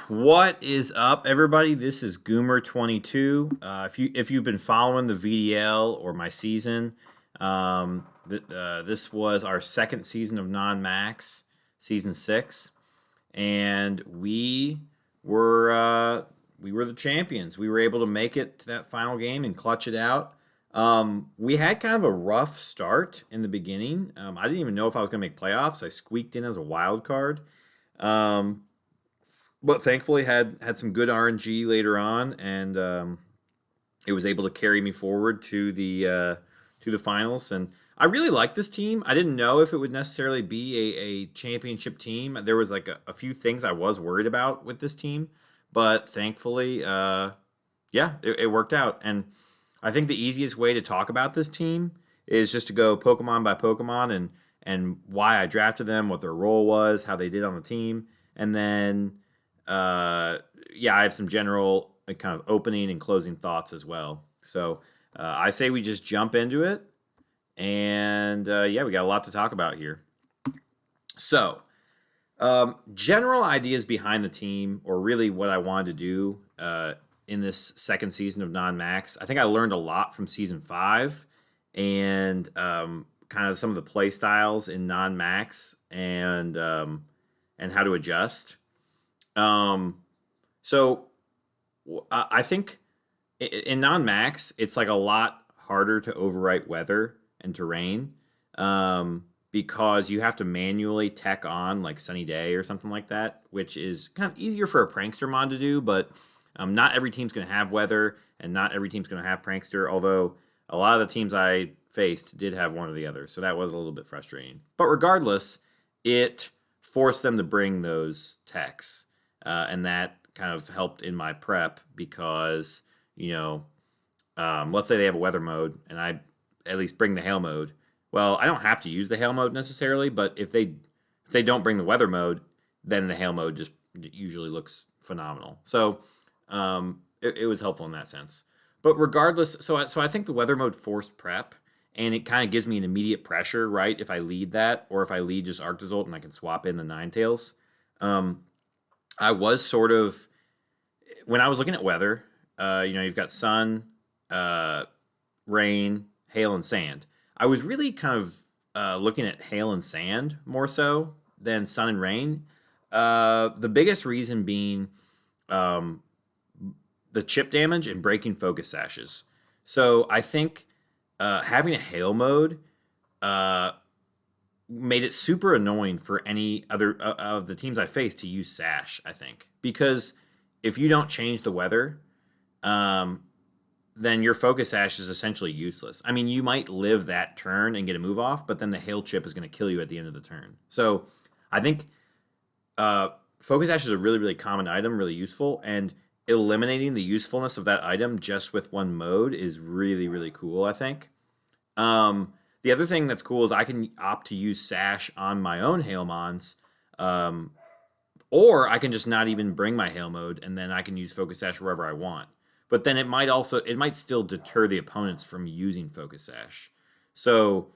What is up, everybody? This is Goomer22. If you've been following the VDL or my season, this was our second season of non-max, season 6, and we were the champions. We were able to make it to that final game and clutch it out. We had kind of a rough start in the beginning. I didn't even know if I was going to make playoffs. I squeaked in as a wild card. Um, but thankfully had some good RNG later on, and it was able to carry me forward to the finals. And I really like this team. I didn't know if it would necessarily be a championship team. There was like a few things I was worried about with this team, but thankfully, yeah, it worked out. And I think the easiest way to talk about this team is just to go Pokemon by Pokemon and why I drafted them, what their role was, how they did on the team, and then yeah, I have some general kind of opening and closing thoughts as well. So I say we just jump into it, and yeah, we got a lot to talk about here. So general ideas behind the team, or really what I wanted to do in this second season of non-max. I think I learned a lot from season 5, and kind of some of the play styles in non-max, and how to adjust. Um, so I think in non-max, it's like a lot harder to overwrite weather and terrain, because you have to manually tech on like sunny day or something like that, which is kind of easier for a prankster mod to do, but not every team's going to have weather, and not every team's going to have prankster, although a lot of the teams I faced did have one or the other, so that was a little bit frustrating. But regardless, it forced them to bring those techs, and that kind of helped in my prep because, let's say they have a weather mode, and I at least bring the hail mode. Well, I don't have to use the hail mode necessarily, but if they don't bring the weather mode, then the hail mode just usually looks phenomenal. So it was helpful in that sense. But regardless, so I think the weather mode forced prep, and it kind of gives me an immediate pressure, right? If I lead that, or if I lead just Arctozolt and I can swap in the Ninetales. I was sort of, when I was looking at weather, you've got sun, rain, hail, and sand. I was really kind of looking at hail and sand more so than sun and rain. The biggest reason being um, the chip damage and breaking focus sashes. So I think having a hail mode uh, made it super annoying for any other of the teams I faced to use sash. I think because if you don't change the weather, um, then your focus sash is essentially useless. I mean, you might live that turn and get a move off, but then the hail chip is going to kill you at the end of the turn. So I think uh, focus sash is a really, really common item, really useful, and eliminating the usefulness of that item just with one mode is really, really cool, I think. The other thing that's cool is I can opt to use Sash on my own Hailmons, um, or I can just not even bring my Hail mode, and then I can use Focus Sash wherever I want. But then it might still deter the opponents from using Focus Sash. So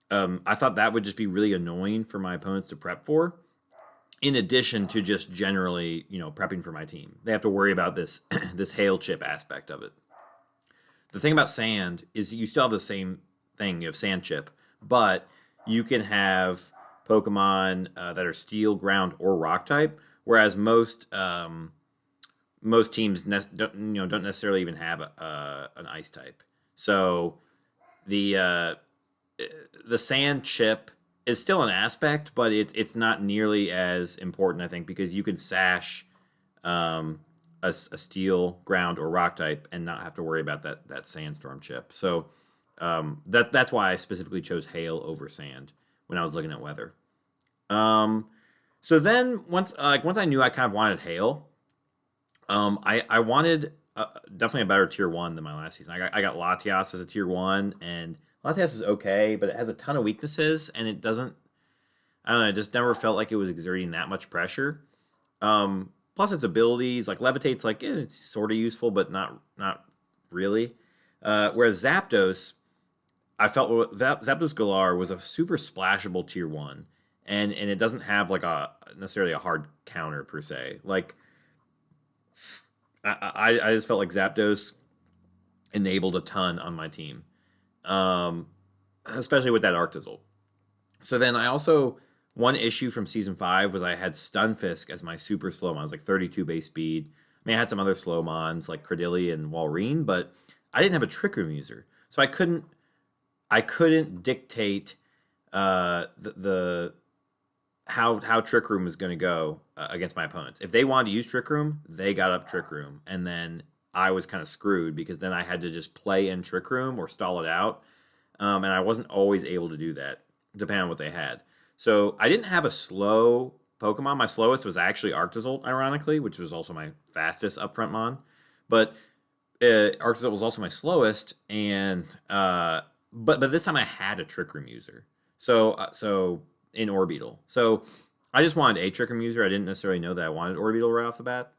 I thought that would just be really annoying for my opponents to prep for. In addition to just generally, prepping for my team, they have to worry about this this hail chip aspect of it. The thing about sand is you still have the same thing. You have sand chip, but you can have Pokemon that are steel, ground, or rock type, whereas most teams don't necessarily even have an ice type. So the uh, the sand chip is still an aspect, but it's not nearly as important, I think, because you can sash um, a steel, ground, or rock type and not have to worry about that sandstorm chip. So that's why I specifically chose hail over sand when I was looking at weather. Um, so then once I knew I kind of wanted hail, I wanted definitely a better tier one than my last season. I got Latias as a tier one, and Latias is okay, but it has a ton of weaknesses, and it doesn't. I don't know. It just never felt like it was exerting that much pressure. Plus, its abilities like levitate's it's sort of useful, but not really. Whereas Zapdos, I felt Zapdos-Galar was a super splashable tier one, and it doesn't have like a necessarily a hard counter per se. Like I just felt like Zapdos enabled a ton on my team, um, especially with that Arctozolt. So then I also one issue from season 5 was I had Stunfisk as my super slow mon. I was like 32 base speed. I mean, I had some other slow mons like Credillia and Walrein, but I didn't have a Trick Room user, so I couldn't dictate the how Trick Room was going to go against my opponents. If they wanted to use Trick Room, they got up Trick Room, and then I was kind of screwed because then I had to just play in Trick Room or stall it out, and I wasn't always able to do that depending on what they had. So I didn't have a slow Pokemon. My slowest was actually Arctozolt, ironically, which was also my fastest upfront mon. But Arctozolt was also my slowest, and but this time I had a Trick Room user. So in Orbeetle. So I just wanted a Trick Room user. I didn't necessarily know that I wanted Orbeetle right off the bat.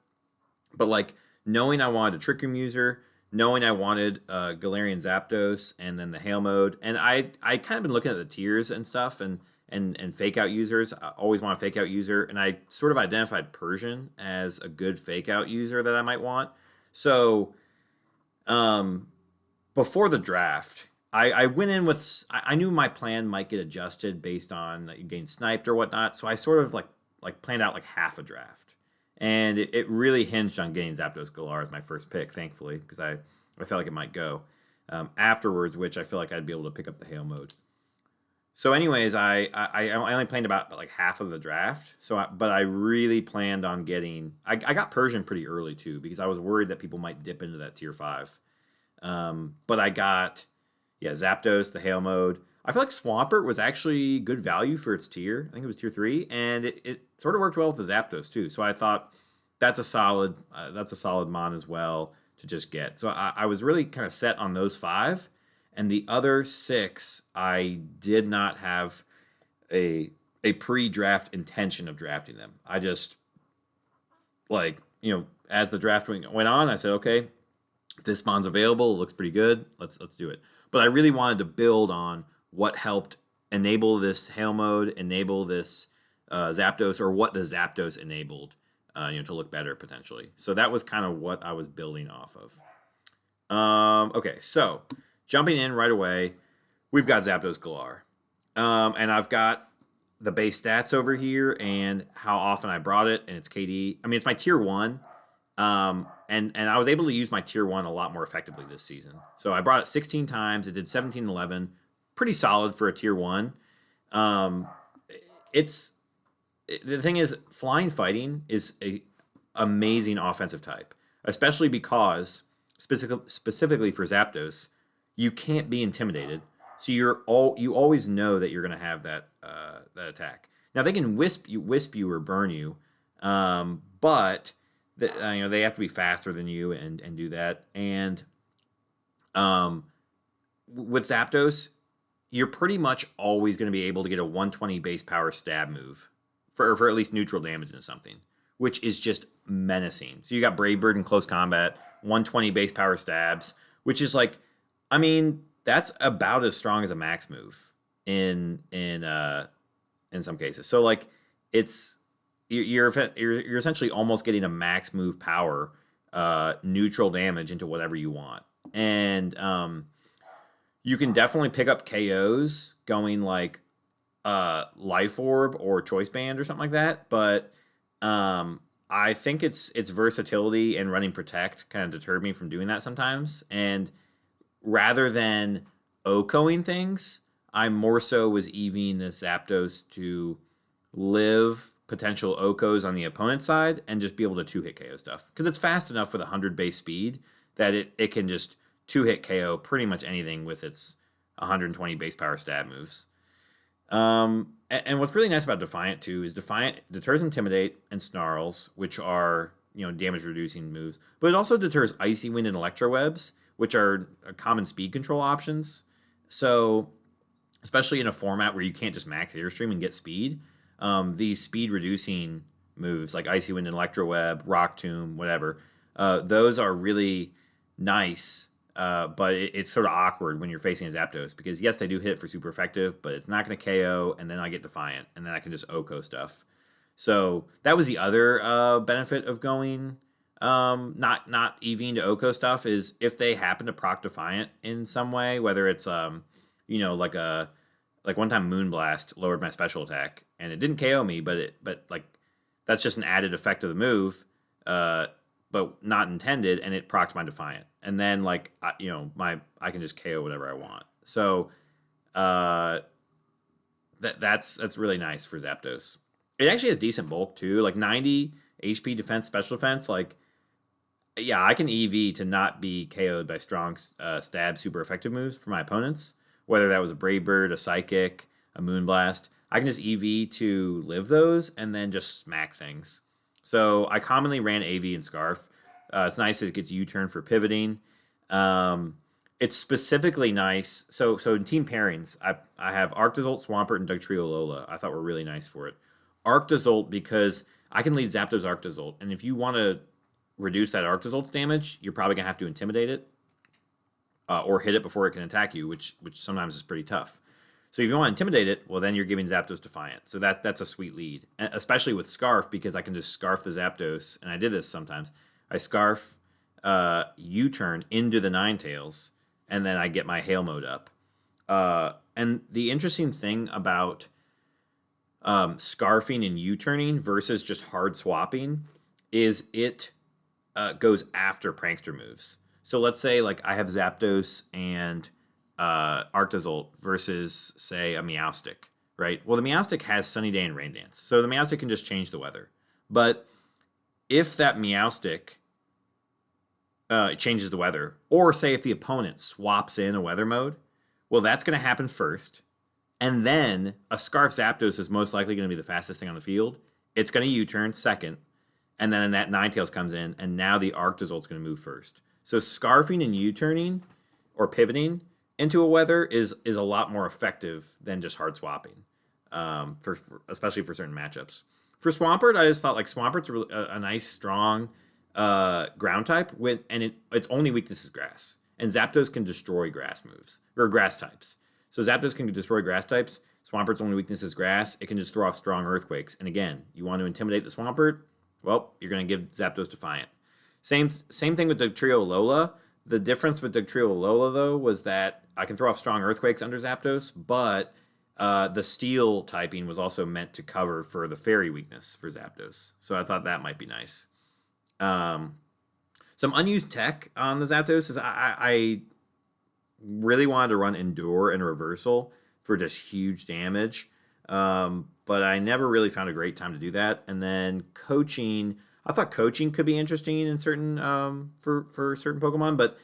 But like knowing I wanted a Trick Room user, knowing I wanted Galarian Zapdos, and then the Hail mode, and I kind of been looking at the tiers and stuff, and fake out users. I always want a fake out user, and I sort of identified Persian as a good fake out user that I might want. So um, before the draft, I went in with I knew my plan might get adjusted based on getting sniped or whatnot. So I sort of like planned out like half a draft, and it really hinged on getting Zapdos-Galar as my first pick, thankfully, because I felt like it might go afterwards, which I feel like I'd be able to pick up the Hail mode. So, anyways, I only planned about like half of the draft. But I really planned on getting. I got Persian pretty early too because I was worried that people might dip into that tier 5. But I got, yeah, Zapdos, the Hail mode. I feel like Swampert was actually good value for its tier. I think it was tier 3, and it sort of worked well with the Zapdos too. So I thought that's a solid mon as well to just get. So I was really kind of set on those 5, and the other 6 I did not have a pre-draft intention of drafting them. I just like as the draft went on, I said, okay, this mon's available. It looks pretty good. Let's do it. But I really wanted to build on what helped enable this Hail mode, enable this Zapdos, or what the Zapdos enabled, to look better potentially. So that was kind of what I was building off of. Okay, so jumping in right away, we've got Zapdos-Galar, and I've got the base stats over here and how often I brought it, and it's KD. I mean, it's my tier 1. And I was able to use my tier 1 a lot more effectively this season. So I brought it 16 times. It did 17-11. Pretty solid for a tier 1. Um, it's the thing is, flying fighting is a amazing offensive type, especially because specifically for Zapdos, you can't be intimidated. So you always know that you're going to have that attack. Now they can wisp you or burn you, but they have to be faster than you and do that. And um, with Zapdos, you're pretty much always going to be able to get a 120 base power stab move for at least neutral damage into something, which is just menacing. So you got Brave Bird in close combat, 120 base power stabs, which is like, I mean, that's about as strong as a max move in some cases. So like, it's you're essentially almost getting a max move power neutral damage into whatever you want. And you can definitely pick up KOs going like Life Orb or Choice Band or something like that. But I think its versatility and running Protect kind of deterred me from doing that sometimes. And rather than OHKOing things, I more so was EVing the Zapdos to live potential OHKOs on the opponent's side and just be able to 2-hit KO stuff. Because it's fast enough with 100 base speed that it can just 2-hit KO pretty much anything with its 120 base power stab moves. And what's really nice about Defiant too is Defiant deters Intimidate and Snarls, which are damage reducing moves, but it also deters Icy Wind and Electro Webs, which are common speed control options. So especially in a format where you can't just max Airstream and get speed, these speed reducing moves like Icy Wind and Electro Web, Rock Tomb, whatever, those are really nice. But it's sort of awkward when you're facing a Zapdos because yes, they do hit for super effective, but it's not going to KO, and then I get Defiant, and then I can just OHKO stuff. So that was the other benefit of going not EVing to Oko stuff is if they happen to proc Defiant in some way, whether it's like one time Moonblast lowered my special attack and it didn't KO me, but like that's just an added effect of the move, but not intended, and it procs my Defiant, and then like I can just KO whatever I want. So uh, that's really nice for Zapdos. It actually has decent bulk too, like 90 HP defense, special defense. Like, yeah, I can EV to not be KO'd by strong stab super effective moves for my opponents, whether that was a Brave Bird, a Psychic, a Moonblast. I can just EV to live those and then just smack things. So I commonly ran AV and Scarf. It's nice that it gets U-turn for pivoting. Um, it's specifically nice. So in team pairings, I have Arctozolt, Swampert, and Dugtrio-Alola. I thought were really nice for it. Arctozolt because I can lead Zapdos Arctozolt, and if you want to reduce that Arctozolt's damage, you're probably gonna have to intimidate it or hit it before it can attack you, which sometimes is pretty tough. So if you want to intimidate it, well then you're giving Zapdos Defiant. So that's a sweet lead, especially with Scarf because I can just Scarf the Zapdos, and I did this sometimes. I Scarf U-turn into the Ninetales, and then I get my Hail Mode up. And the interesting thing about scarfing and U-turning versus just hard swapping is it goes after prankster moves. So let's say like I have Zapdos and Arctozolt versus say a Meowstic, right? Well, the Meowstic has Sunny Day and Rain Dance, so the Meowstic can just change the weather. But if that Meowstic changes the weather, or say if the opponent swaps in a weather mode, well, that's going to happen first. And then a Scarf Zapdos is most likely going to be the fastest thing on the field. It's going to U-turn second. And then that Ninetales comes in, and now the Arctozolt's going to move first. So scarfing and U-turning or pivoting into a weather is a lot more effective than just hard swapping, especially for certain matchups. For Swampert, I just thought like Swampert's a nice, strong ground type, and its only weakness is grass. And Zapdos can destroy grass moves, or grass types. So Zapdos can destroy grass types. Swampert's only weakness is grass. It can just throw off strong earthquakes. And again, you want to intimidate the Swampert? Well, you're going to give Zapdos Defiant. Same thing with Dugtrio-Alola. The difference with Dugtrio-Alola, though, was that I can throw off strong earthquakes under Zapdos, but the steel typing was also meant to cover for the fairy weakness for Zapdos. So I thought that might be nice. Some unused tech on the Zapdos is I really wanted to run Endure and Reversal for just huge damage. But I never really found a great time to do that. And then coaching, I thought coaching could be interesting in certain for certain Pokemon, but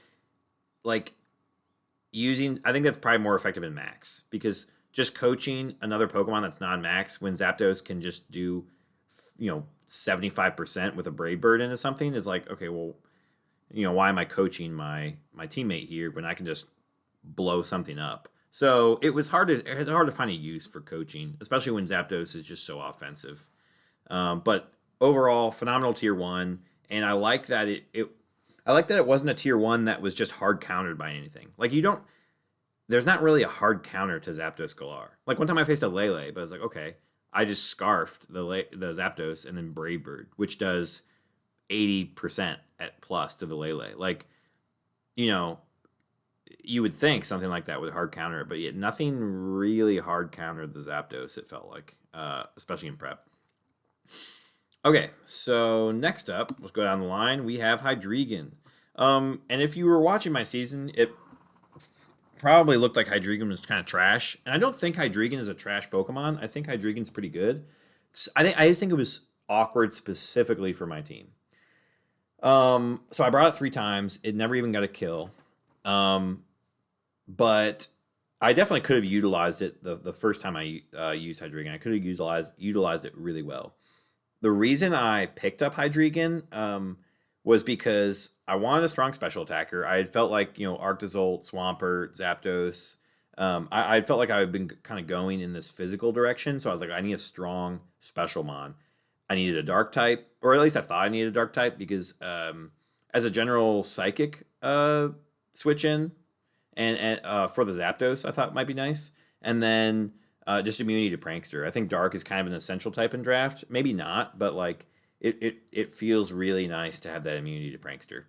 like I think that's probably more effective in Max because just coaching another Pokemon that's non-Max when Zapdos can just do 75% with a Brave Bird into something is like, okay, well, why am I coaching my teammate here when I can just blow something up? So it was hard to find a use for coaching, especially when Zapdos is just so offensive. But overall, phenomenal tier 1, and I like that it wasn't a tier 1 that was just hard countered by anything. Like there's not really a hard counter to Zapdos-Galar. Like one time I faced a Lele, but I was like, okay, I just scarfed the Zapdos and then Brave Bird, which does 80% at plus to the Lele. Like, you would think something like that would hard counter it, but yet nothing really hard countered the Zapdos, it felt like, especially in prep. Okay, so next up, let's go down the line. We have Hydreigon. And if you were watching my season, it probably looked like Hydreigon was kind of trash. And I don't think Hydreigon is a trash Pokemon. I think Hydreigon's pretty good. I just think it was awkward specifically for my team. So I brought it 3 times. It never even got a kill. But I definitely could have utilized it the first time I used Hydreigon. I could have utilized it really well. The reason I picked up Hydreigon was because I wanted a strong special attacker. I had felt like, Arctozolt, Swampert, Zapdos. I felt like I had been kind of going in this physical direction. So I was like, I need a strong special mon. I needed a dark type, or at least I thought I needed a dark type because as a general psychic switch in and for the Zapdos, I thought might be nice. And then just immunity to Prankster. I think dark is kind of an essential type in draft. Maybe not, but like it feels really nice to have that immunity to Prankster.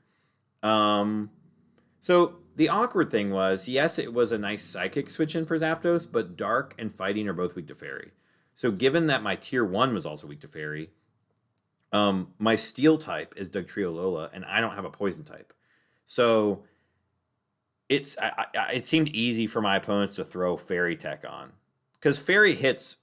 Um, so the awkward thing was, yes, it was a nice psychic switch in for Zapdos, but Dark and Fighting are both weak to Fairy. So given that my tier one was also weak to Fairy, my Steel type is Dugtrio-Alola, and I don't have a Poison type. So it seemed easy for my opponents to throw Fairy Tech on, because Fairy hits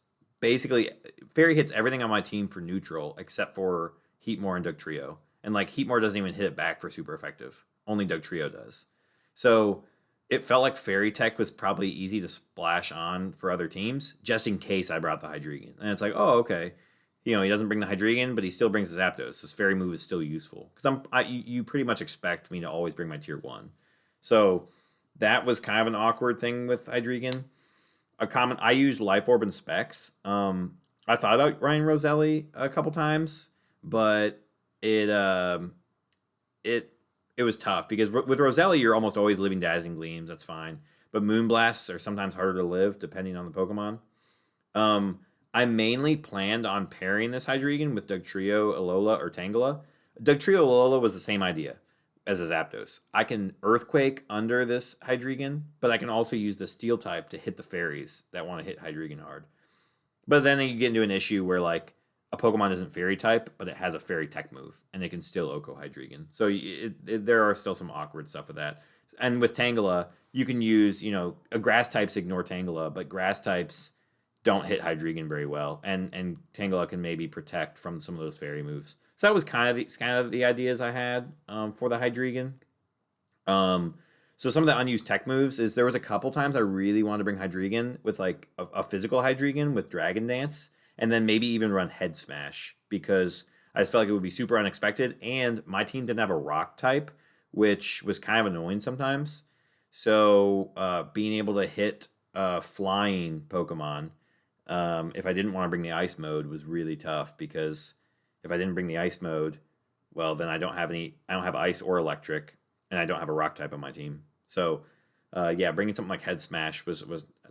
everything on my team for neutral except for Heatmor and Dugtrio, and like Heatmor doesn't even hit it back for super effective. Only Dugtrio does. So it felt like Fairy Tech was probably easy to splash on for other teams, just in case I brought the Hydreigon. And it's like, oh, okay. He doesn't bring the Hydreigon, but he still brings his Zapdos. This Fairy move is still useful. Because you pretty much expect me to always bring my tier 1. So that was kind of an awkward thing with Hydreigon. I used Life Orb and Specs. I thought about Ryan Roselli a couple times, but it it was tough because with Roselli you're almost always living Dazzling Gleams. That's fine, but Moonblasts are sometimes harder to live depending on the Pokemon. I mainly planned on pairing this Hydreigon with Dugtrio-Alola or Tangela. Dugtrio-Alola was the same idea as a Zapdos. I can Earthquake under this Hydreigon, but I can also use the Steel type to hit the fairies that want to hit Hydreigon hard. But then you get into an issue where like a Pokemon isn't Fairy type, but it has a Fairy Tech move, and it can still Oko Hydreigon. So there are still some awkward stuff with that. And with Tangela, you can use a Grass types ignore Tangela, but Grass types don't hit Hydreigon very well, and Tangela can maybe protect from some of those Fairy moves. So that was kind of the ideas I had for the Hydreigon. So some of the unused tech moves is there was a couple times I really wanted to bring Hydreigon with like a physical Hydreigon with Dragon Dance, and then maybe even run Head Smash because I just felt like it would be super unexpected, and my team didn't have a Rock type, which was kind of annoying sometimes. So being able to hit flying Pokemon, if I didn't want to bring the Ice mode, was really tough because if I didn't bring the Ice mode, well then I don't have Ice or Electric, and I don't have a Rock type on my team. So, bringing something like Head Smash was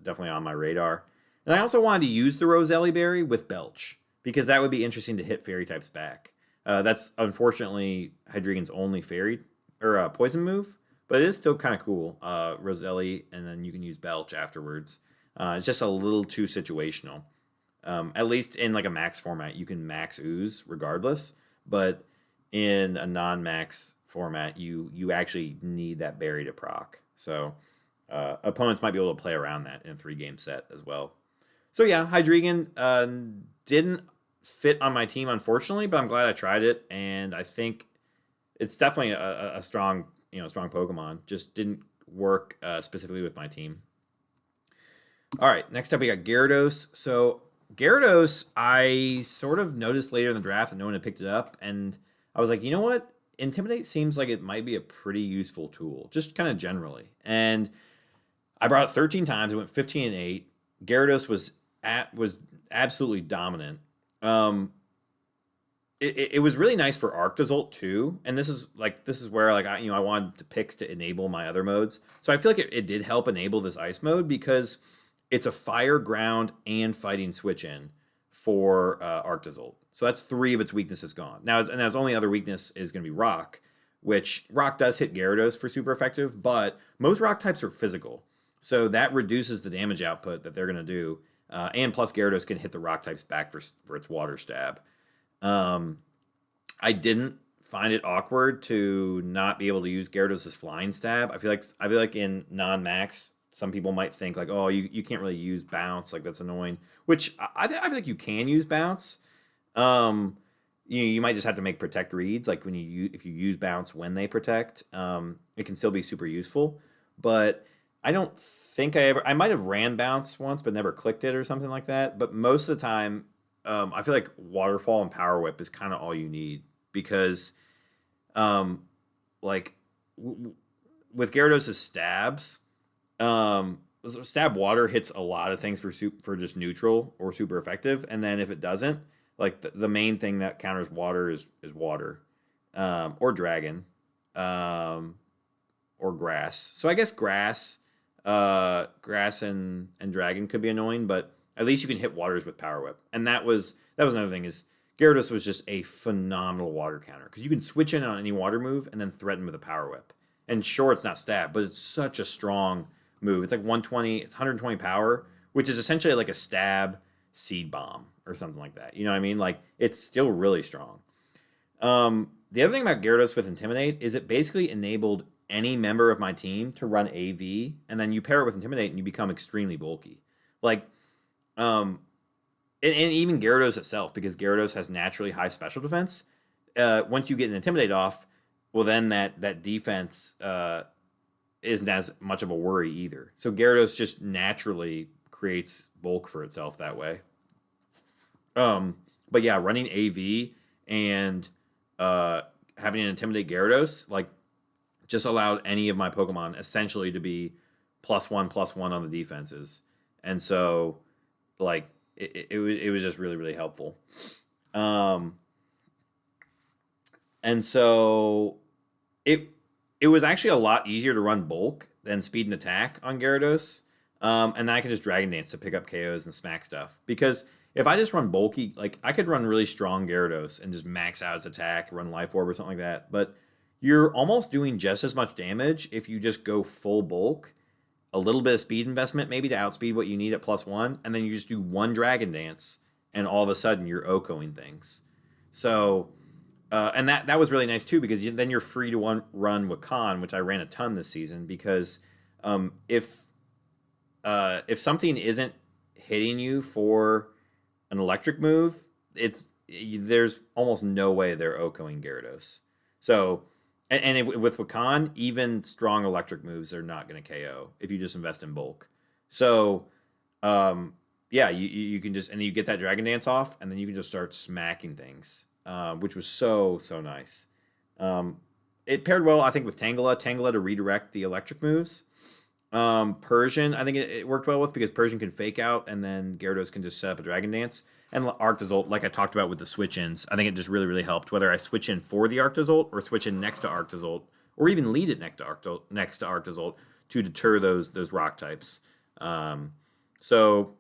definitely on my radar. And I also wanted to use the Roselli Berry with Belch, because that would be interesting to hit Fairy types back. That's unfortunately Hydreigon's only Fairy or Poison move, but it is still kind of cool. Roselli, and then you can use Belch afterwards. It's just a little too situational. At least in like a max format, you can max Ooze regardless, but in a non-max format, you actually need that berry to proc. So opponents might be able to play around that in a 3-game set as well. So yeah, Hydreigon didn't fit on my team, unfortunately, but I'm glad I tried it, and I think it's definitely a strong Pokemon. Just didn't work specifically with my team. All right, next up we got Gyarados. So Gyarados, I sort of noticed later in the draft that no one had picked it up, and I was like, you know what? Intimidate seems like it might be a pretty useful tool, just kind of generally. And I brought it 13 times. It went 15-8. Gyarados was absolutely dominant. It was really nice for Arctozolt too. And this is where like I wanted the picks to enable my other modes. So I feel like it did help enable this Ice mode because it's a Fire, Ground, and Fighting switch in for Arctozolt. So that's 3 of its weaknesses gone. Now, its only other weakness is going to be Rock, which Rock does hit Gyarados for super effective, but most Rock types are physical. So that reduces the damage output that they're going to do. And plus Gyarados can hit the Rock types back for its Water Stab. I didn't find it awkward to not be able to use Gyarados' Flying Stab. I feel like in non-max, some people might think like, oh, you can't really use Bounce, like that's annoying. Which I feel like you can use Bounce. You might just have to make Protect reads, like if you use Bounce when they protect, it can still be super useful. But I don't think I might have ran Bounce once, but never clicked it or something like that. But most of the time, I feel like Waterfall and Power Whip is kind of all you need because, with Gyarados' stabs, Stab Water hits a lot of things for just neutral or super effective, and then if it doesn't, like the main thing that counters water is water, or dragon, or grass. So I guess grass and dragon could be annoying, but at least you can hit waters with Power Whip. And that was another thing is Gyarados was just a phenomenal water counter because you can switch in on any water move and then threaten with a Power Whip. And sure, it's not stab, but it's such a strong move. It's like 120, it's 120 power, which is essentially like a stab seed bomb or something like that. You know what I mean? Like, it's still really strong. The other thing about Gyarados with Intimidate is it basically enabled any member of my team to run AV, and then you pair it with Intimidate and you become extremely bulky. Like, and even Gyarados itself, because Gyarados has naturally high special defense. Once you get an Intimidate off, well, then that defense isn't as much of a worry either. So Gyarados just naturally creates bulk for itself that way. But yeah, running AV and having an Intimidate Gyarados, like, just allowed any of my Pokemon essentially to be +1/+1 on the defenses. And so, like, it was just really, really helpful. And so it was actually a lot easier to run bulk than speed and attack on Gyarados. And then I can just Dragon Dance to pick up KOs and smack stuff. Because if I just run bulky, like, I could run really strong Gyarados and just max out its attack, run Life Orb or something like that. But you're almost doing just as much damage if you just go full bulk, a little bit of speed investment maybe to outspeed what you need at +1, and then you just do one Dragon Dance, and all of a sudden you're OHKOing things. So, and that was really nice too, because then you're free to run Wakan, which I ran a ton this season, because if something isn't hitting you for an electric move, there's almost no way they're OHKOing Gyarados. So, with Wakan, even strong electric moves are not going to KO if you just invest in bulk. So, yeah, you can just, and you get that Dragon Dance off, and then you can just start smacking things, which was so nice. It paired well, I think, with Tangela to redirect the electric moves. Persian, I think it worked well with, because Persian can fake out, and then Gyarados can just set up a Dragon Dance. And Arctozolt, like I talked about with the switch-ins, I think it just really, really helped, whether I switch in for the Arctozolt or switch in next to Arctozolt, or even lead it next to Arctozolt to deter those rock types. So,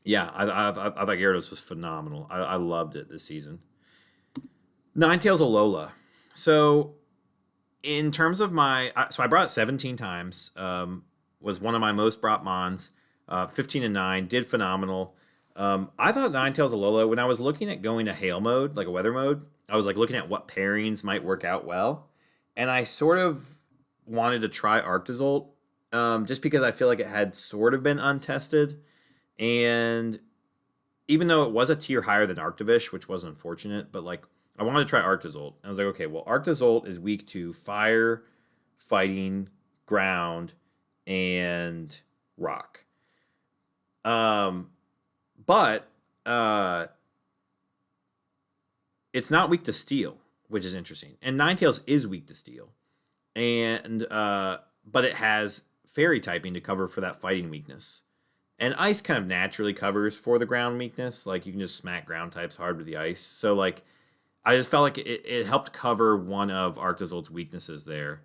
yeah, I thought Gyarados was phenomenal. I loved it this season. Ninetales-Alola. So, in terms of so I brought it 17 times. Was one of my most brought mons. 15-9, did phenomenal. I thought Ninetales-Alola, when I was looking at going to hail mode, like a weather mode, I was like looking at what pairings might work out well. And I sort of wanted to try Arctozolt, just because I feel like it had sort of been untested. And even though it was a tier higher than Arctovish, which was unfortunate, but like, I wanted to try Arctozolt. And I was like, okay, well, Arctozolt is weak to fire, fighting, ground, and rock. But it's not weak to steel, which is interesting. And Ninetales is weak to steel. And but it has fairy typing to cover for that fighting weakness. And ice kind of naturally covers for the ground weakness. Like, you can just smack ground types hard with the ice. So, like, I just felt like it helped cover one of Arctozolt's weaknesses there,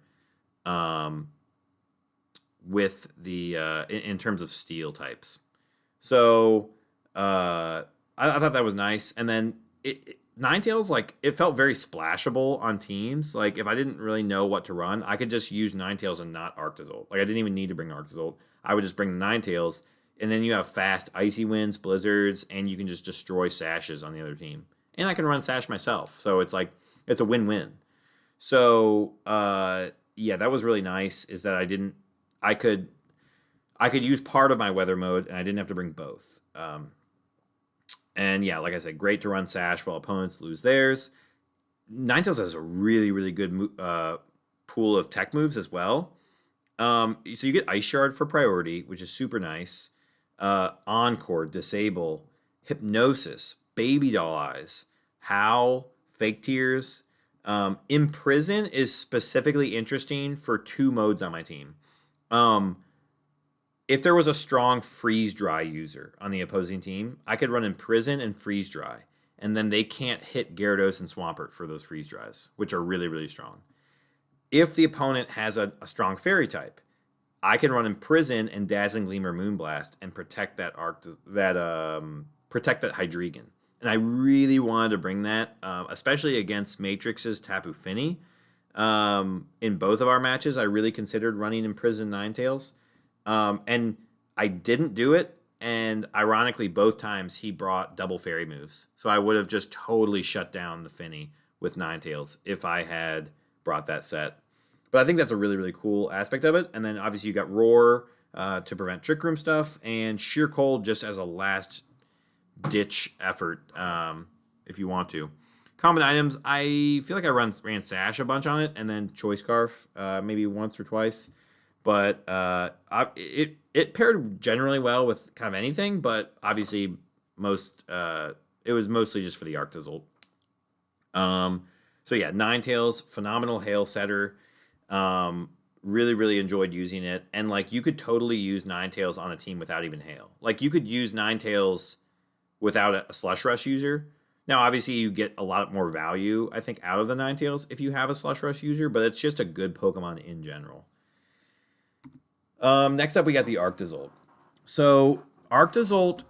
with the in terms of steel types. So I thought that was nice. And then Ninetales, like, it felt very splashable on teams. Like, if I didn't really know what to run, I could just use Ninetales and not Arctozolt. Like, I didn't even need to bring Arctozolt. I would just bring the Ninetales, and then you have fast icy winds, blizzards, and you can just destroy sashes on the other team. And I can run Sash myself. So it's like, it's a win-win. So, yeah, that was really nice, is that I could use part of my weather mode, and I didn't have to bring both. And yeah, like I said, great to run Sash while opponents lose theirs. Ninetales has a really, really good pool of tech moves as well. So you get Ice Shard for priority, which is super nice. Encore, Disable, Hypnosis, Baby Doll Eyes, Howl, Fake Tears. Imprison is specifically interesting for two modes on my team. If there was a strong Freeze Dry user on the opposing team, I could run Imprison and Freeze Dry, and then they can't hit Gyarados and Swampert for those Freeze Dries, which are really, really strong. If the opponent has a strong Fairy type, I can run Imprison and Dazzling Gleam or Moonblast and protect that Hydreigon. and I really wanted to bring that, especially against Matrix's Tapu Fini. In both of our matches, I really considered running Imprison Ninetales, and I didn't do it. And ironically, both times he brought double fairy moves, so I would have just totally shut down the Fini with Ninetales if I had brought that set. But I think that's a really, really cool aspect of it. And then obviously you got Roar to prevent Trick Room stuff, and Sheer Cold just as a last ditch effort if you want to. Common items, I feel like I ran Sash a bunch on it, and then Choice Scarf maybe once or twice. But it paired generally well with kind of anything, but obviously it was mostly just for the Arctozolt. So yeah, Ninetales, phenomenal hail setter. Really, really enjoyed using it. And like you could totally use Ninetales on a team without even hail. Like you could use Ninetales without a Slush Rush user. Now, obviously, you get a lot more value, I think, out of the Ninetales if you have a Slush Rush user, but it's just a good Pokemon in general. Next up, we got the Arctozolt. So Arctozolt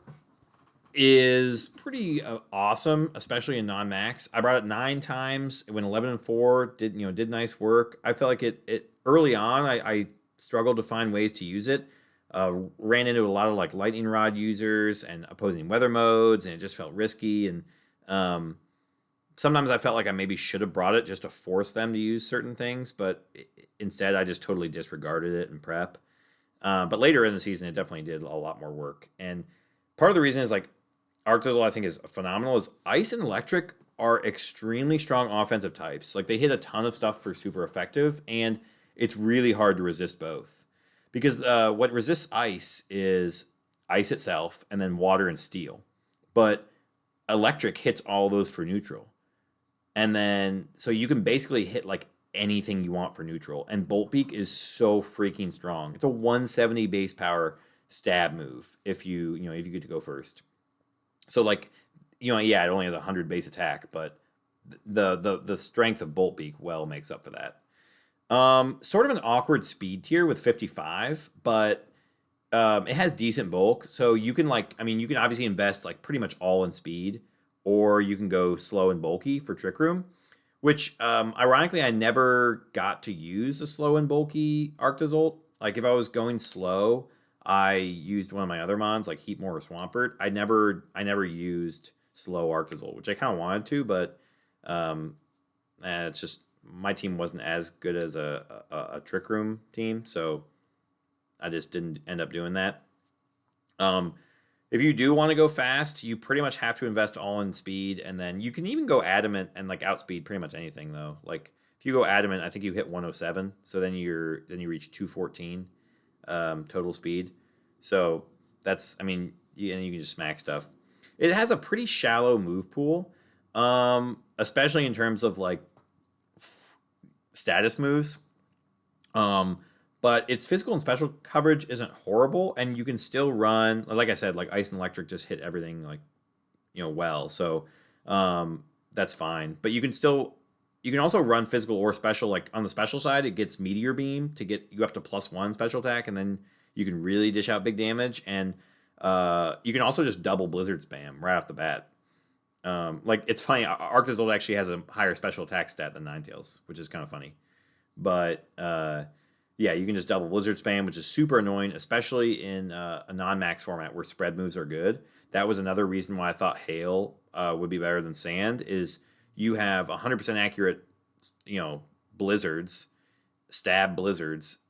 is pretty awesome, especially in non-max. I brought it 9 times. It went 11-4. Did nice work. I felt like it early on. I struggled to find ways to use it. Ran into a lot of like lightning rod users and opposing weather modes, and it just felt risky. And sometimes I felt like I maybe should have brought it just to force them to use certain things, but instead I just totally disregarded it in prep. But later in the season, it definitely did a lot more work. And part of the reason is like Arctozolt, I think, is phenomenal. Is Ice and Electric are extremely strong offensive types. Like they hit a ton of stuff for super effective, and it's really hard to resist both. Because what resists Ice is Ice itself, and then Water and Steel. But Electric hits all those for neutral. And then, so you can basically hit like anything you want for neutral. And Bolt Beak is so freaking strong. It's a 170 base power stab move if you get to go first. So like, yeah, it only has 100 base attack, but the strength of Bolt Beak well makes up for that. Sort of an awkward speed tier with 55, but it has decent bulk. So you can you can obviously invest like pretty much all in speed, or you can go slow and bulky for Trick Room, which ironically I never got to use a slow and bulky Arctozolt. Like if I was going slow, I used one of my other mons like Heatmor or Swampert. I never used slow Arctozolt, which I kind of wanted to, but it's just my team wasn't as good as a Trick Room team, so I just didn't end up doing that. If you do want to go fast, you pretty much have to invest all in speed, and then you can even go Adamant and like outspeed pretty much anything though. Like if you go Adamant, I think you hit 107, so then you reach 214 total speed. So that's and you can just smack stuff. It has a pretty shallow move pool, especially in terms of like status moves. But its physical and special coverage isn't horrible, and you can still run, like I said, like Ice and Electric just hit everything like well. So that's fine. But you can also run physical or special. Like on the special side, it gets Meteor Beam to get you up to +1 special attack, and then you can really dish out big damage. And you can also just double Blizzard spam right off the bat. Like it's funny, Arctozolt actually has a higher special attack stat than Ninetales, which is kind of funny. But yeah, you can just double Blizzard spam, which is super annoying, especially in a non-max format where spread moves are good. That was another reason why I thought Hail would be better than Sand, is you have 100% accurate, blizzards, stab blizzards,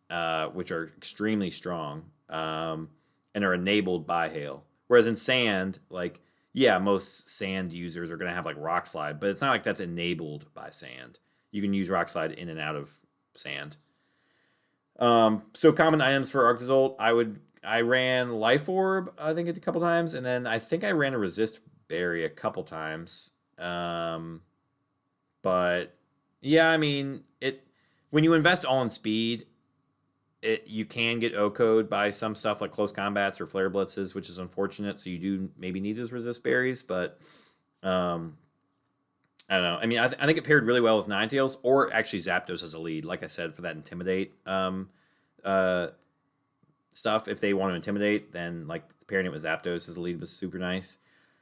which are extremely strong and are enabled by Hail. Whereas in Sand, like, yeah, most Sand users are going to have like Rock Slide, but it's not like that's enabled by Sand. You can use Rock Slide in and out of Sand. So common items for Arctozolt, I ran Life Orb, I think a couple times, and then I think I ran a Resist Berry a couple times. But yeah, when you invest all in speed, you can get O-code by some stuff like close combats or flare blitzes, which is unfortunate. So you do maybe need those Resist Berries, but I don't know. I think it paired really well with Ninetales, or actually Zapdos as a lead, like I said, for that Intimidate stuff. If they want to Intimidate, then like pairing it with Zapdos as a lead was super nice.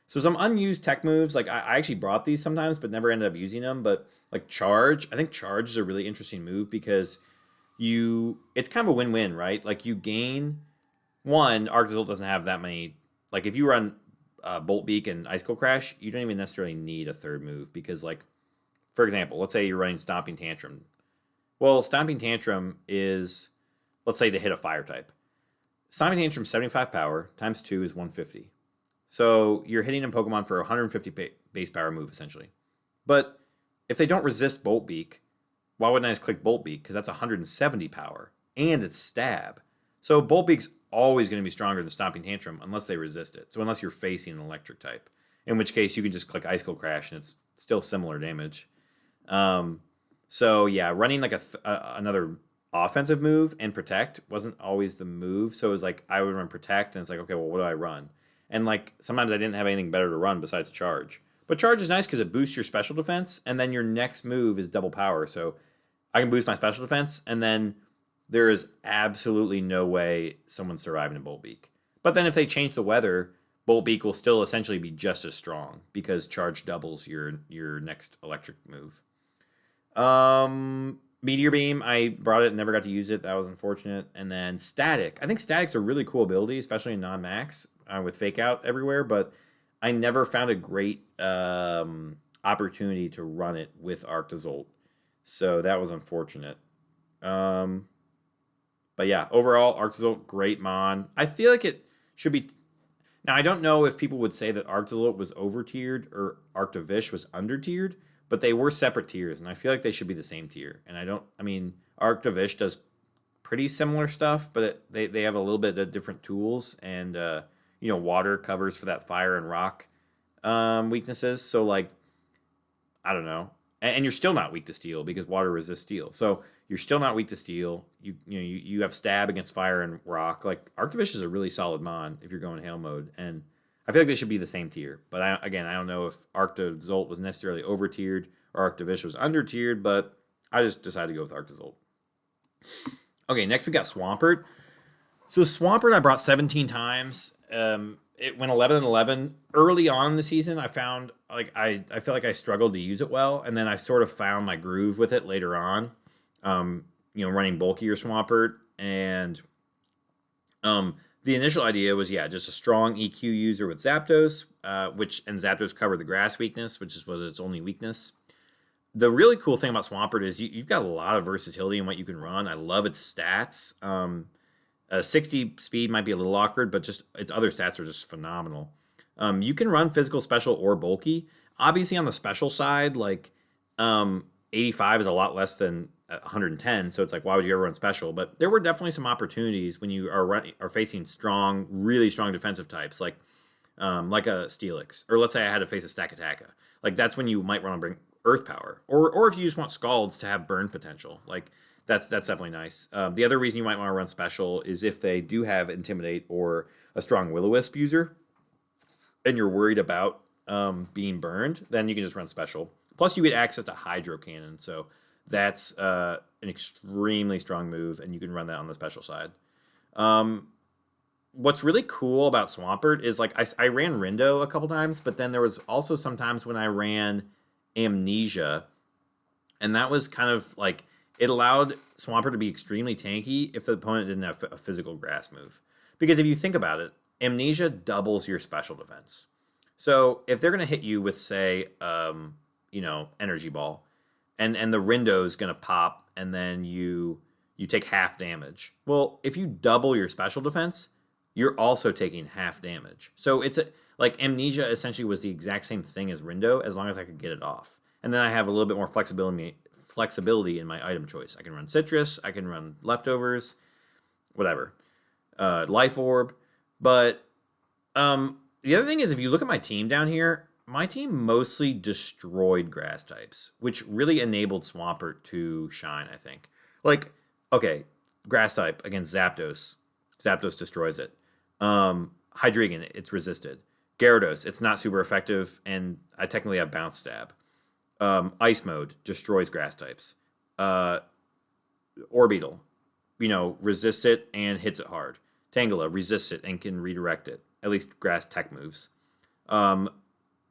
So some unused tech moves, like I actually brought these sometimes, but never ended up using them. But like charge, I think charge is a really interesting move because it's kind of a win-win, right? Like you gain one, Arctozolt doesn't have that many. Like if you run Bolt Beak and Icicle Crash, you don't even necessarily need a third move because, like, for example, let's say you're running Stomping Tantrum. Well, Stomping Tantrum is, let's say, to hit a fire type. Stomping Tantrum 75 power times 2 is 150. So you're hitting a Pokemon for 150 base power move essentially. But if they don't resist Bolt Beak, why wouldn't I just click Bolt Beak? Because that's 170 power and it's stab. So Bolt Beak's always going to be stronger than Stomping Tantrum unless they resist it. So unless you're facing an electric type, in which case you can just click Icicle Crash and it's still similar damage. So yeah, running like another offensive move and Protect wasn't always the move. So it was like I would run Protect and it's like, okay, well, what do I run? And like sometimes I didn't have anything better to run besides Charge. But Charge is nice because it boosts your special defense, and then your next move is double power. So I can boost my special defense, and then there is absolutely no way someone's surviving a Bolt Beak. But then if they change the weather, Bolt Beak will still essentially be just as strong because Charge doubles your next electric move. Meteor Beam, I brought it and never got to use it. That was unfortunate. And then Static. I think Static's a really cool ability, especially in non-max with Fake Out everywhere, but I never found a great opportunity to run it with Arctozolt. So that was unfortunate. But yeah, overall, Arctozolt, great mon. I feel like it should be... Now, I don't know if people would say that Arctozolt was over-tiered or Arctovish was under-tiered, but they were separate tiers, and I feel like they should be the same tier. And I mean, Arctovish does pretty similar stuff, but they have a little bit of different tools, and, water covers for that fire and rock weaknesses. So, like, I don't know. And you're still not weak to steel because water resists steel. So you're still not weak to steel. You have stab against fire and rock. Like Arctovish is a really solid mon if you're going hail mode, and I feel like they should be the same tier. But I don't know if Arctozolt was necessarily over tiered or Arctovish was under tiered, but I just decided to go with Arctozolt. Okay, next we got Swampert. So Swampert I brought 17 times. It went 11 and 11. Early on in the season, I found like I feel like I struggled to use it well, and then I sort of found my groove with it later on. Running bulkier Swampert, and the initial idea was just a strong EQ user with Zapdos, and Zapdos covered the grass weakness, which was its only weakness. The really cool thing about Swampert is you've got a lot of versatility in what you can run. I love its stats. 60 speed might be a little awkward, but just its other stats are just phenomenal. You can run physical, special, or bulky. Obviously, on the special side, like 85 is a lot less than 110, so it's like, why would you ever run special? But there were definitely some opportunities when you are facing strong, really strong defensive types, like a Steelix, or let's say I had to face a Stakataka. Like that's when you might want to bring Earth Power, or if you just want Scalds to have burn potential, like. That's definitely nice. The other reason you might want to run special is if they do have Intimidate or a strong Will-O-Wisp user, and you're worried about being burned, then you can just run special. Plus, you get access to Hydro Cannon, so that's an extremely strong move, and you can run that on the special side. What's really cool about Swampert is like I ran Rindo a couple times, but then there was also some times when I ran Amnesia, and that was kind of like... It allowed Swampert to be extremely tanky if the opponent didn't have a physical grass move. Because if you think about it, Amnesia doubles your special defense. So if they're going to hit you with, say, Energy Ball, and the Rindo's going to pop, and then you take half damage. Well, if you double your special defense, you're also taking half damage. So it's like Amnesia essentially was the exact same thing as Rindo, as long as I could get it off. And then I have a little bit more flexibility in my item choice. I can run Citrus, I can run Leftovers, whatever. Life Orb. But the other thing is, if you look at my team down here, my team mostly destroyed grass types, which really enabled Swampert to shine, I think. Like, okay, grass type against Zapdos. Zapdos destroys it. Hydreigon, it's resisted. Gyarados, it's not super effective, and I technically have Bounce Stab. Ice mode destroys grass types. Orbeetle, resists it and hits it hard. Tangela resists it and can redirect it. At least grass tech moves. Um,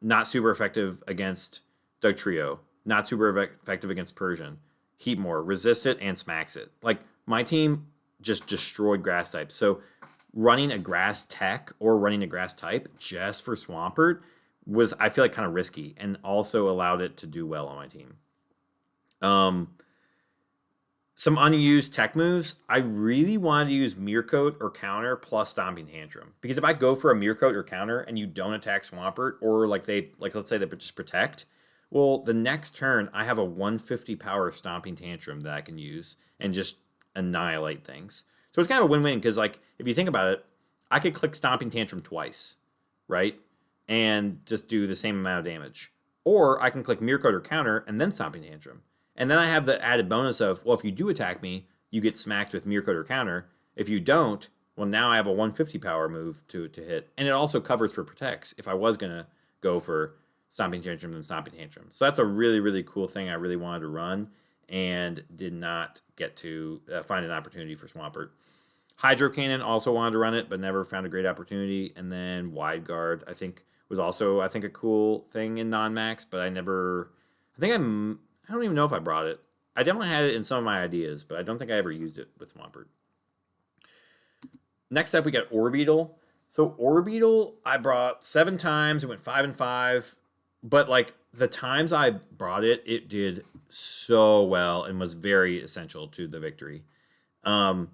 not super effective against Dugtrio. Not super effective against Persian. Heatmor, resist it and smacks it. Like my team just destroyed grass types. So running a grass tech or running a grass type just for Swampert was, I feel like, kind of risky, and also allowed it to do well on my team. Um, some unused tech moves. I really wanted to use Mirror Coat or Counter plus Stomping Tantrum, because if I go for a Mirror Coat or Counter and you don't attack Swampert, or let's say they just protect, well, the next turn I have a 150 power Stomping Tantrum that I can use and just annihilate things. So it's kind of a win-win, because like if you think about it, I could click Stomping Tantrum twice, right, and just do the same amount of damage, or I can click Mirror Coat or Counter and then Stomping Tantrum. And then I have the added bonus of, well, if you do attack me, you get smacked with Mirror Coat or Counter. If you don't, well, now I have a 150 power move to hit. And it also covers for protects if I was going to go for Stomping Tantrum and Stomping Tantrum. So that's a really, really cool thing I really wanted to run and did not get to find an opportunity for Swampert. Hydro Cannon, also wanted to run it, but never found a great opportunity. And then Wide Guard, I think, was also, I think, a cool thing in non-max, but I don't even know if I brought it. I definitely had it in some of my ideas, but I don't think I ever used it with Swampert. Next up, we got Orbeetle. So Orbeetle, I brought 7 times. It went 5 and 5. But like the times I brought it, it did so well and was very essential to the victory. I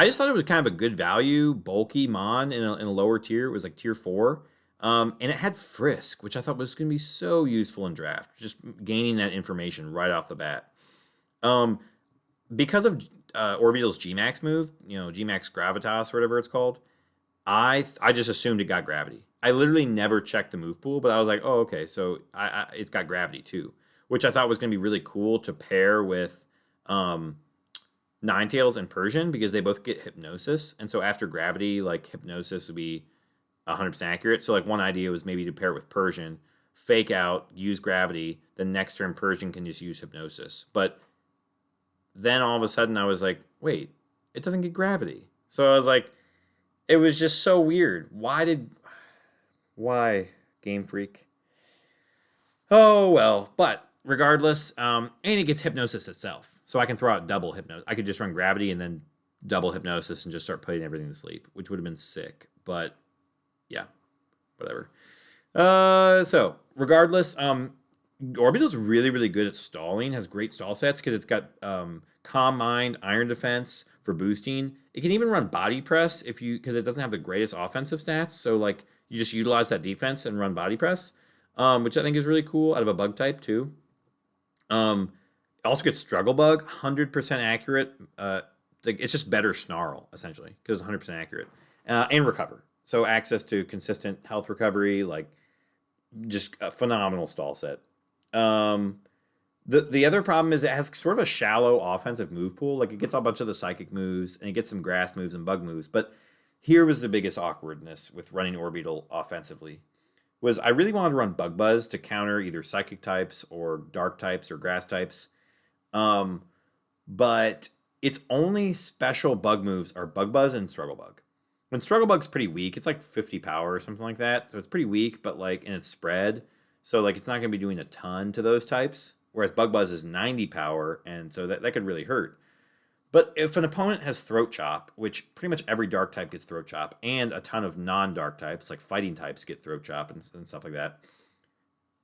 just thought it was kind of a good value, bulky Mon in a lower tier. It was like tier 4. And it had Frisk, which I thought was going to be so useful in draft, just gaining that information right off the bat. Because of Orbeetle's G-Max move, G-Max Gravitas or whatever it's called, I just assumed it got gravity. I literally never checked the move pool, but I was like, oh, okay, so it's got gravity too, which I thought was going to be really cool to pair with Ninetales and Persian, because they both get Hypnosis. And so after gravity, like Hypnosis would be 100% accurate. So like one idea was maybe to pair it with Persian, fake out, use gravity, then next turn Persian can just use Hypnosis. But then all of a sudden I was like, wait, it doesn't get gravity. So I was like, it was just so weird. Why, Game Freak? Oh well, but regardless, and it gets Hypnosis itself. So I can throw out double Hypnosis. I could just run gravity and then double Hypnosis and just start putting everything to sleep, which would have been sick. But yeah, whatever. So regardless, Orbeetle's really, really good at stalling, has great stall sets because it's got Calm Mind, Iron Defense for boosting. It can even run Body Press because it doesn't have the greatest offensive stats. So like you just utilize that defense and run Body Press, which I think is really cool out of a bug type too. Also gets Struggle Bug, 100% accurate. It's just better Snarl essentially because it's 100% accurate, and Recover. So access to consistent health recovery, like just a phenomenal stall set. The other problem is it has sort of a shallow offensive move pool. Like it gets a bunch of the psychic moves and it gets some grass moves and bug moves. But here was the biggest awkwardness with running Orbeetle offensively. Was I really wanted to run Bug Buzz to counter either psychic types or dark types or grass types. But its only special bug moves are Bug Buzz and Struggle Bug. When Struggle Bug's pretty weak, it's like 50 power or something like that. So it's pretty weak, but like, and it's spread. So like, it's not going to be doing a ton to those types. Whereas Bug Buzz is 90 power, and so that could really hurt. But if an opponent has Throat Chop, which pretty much every dark type gets Throat Chop, and a ton of non-dark types, like fighting types, get Throat Chop and stuff like that,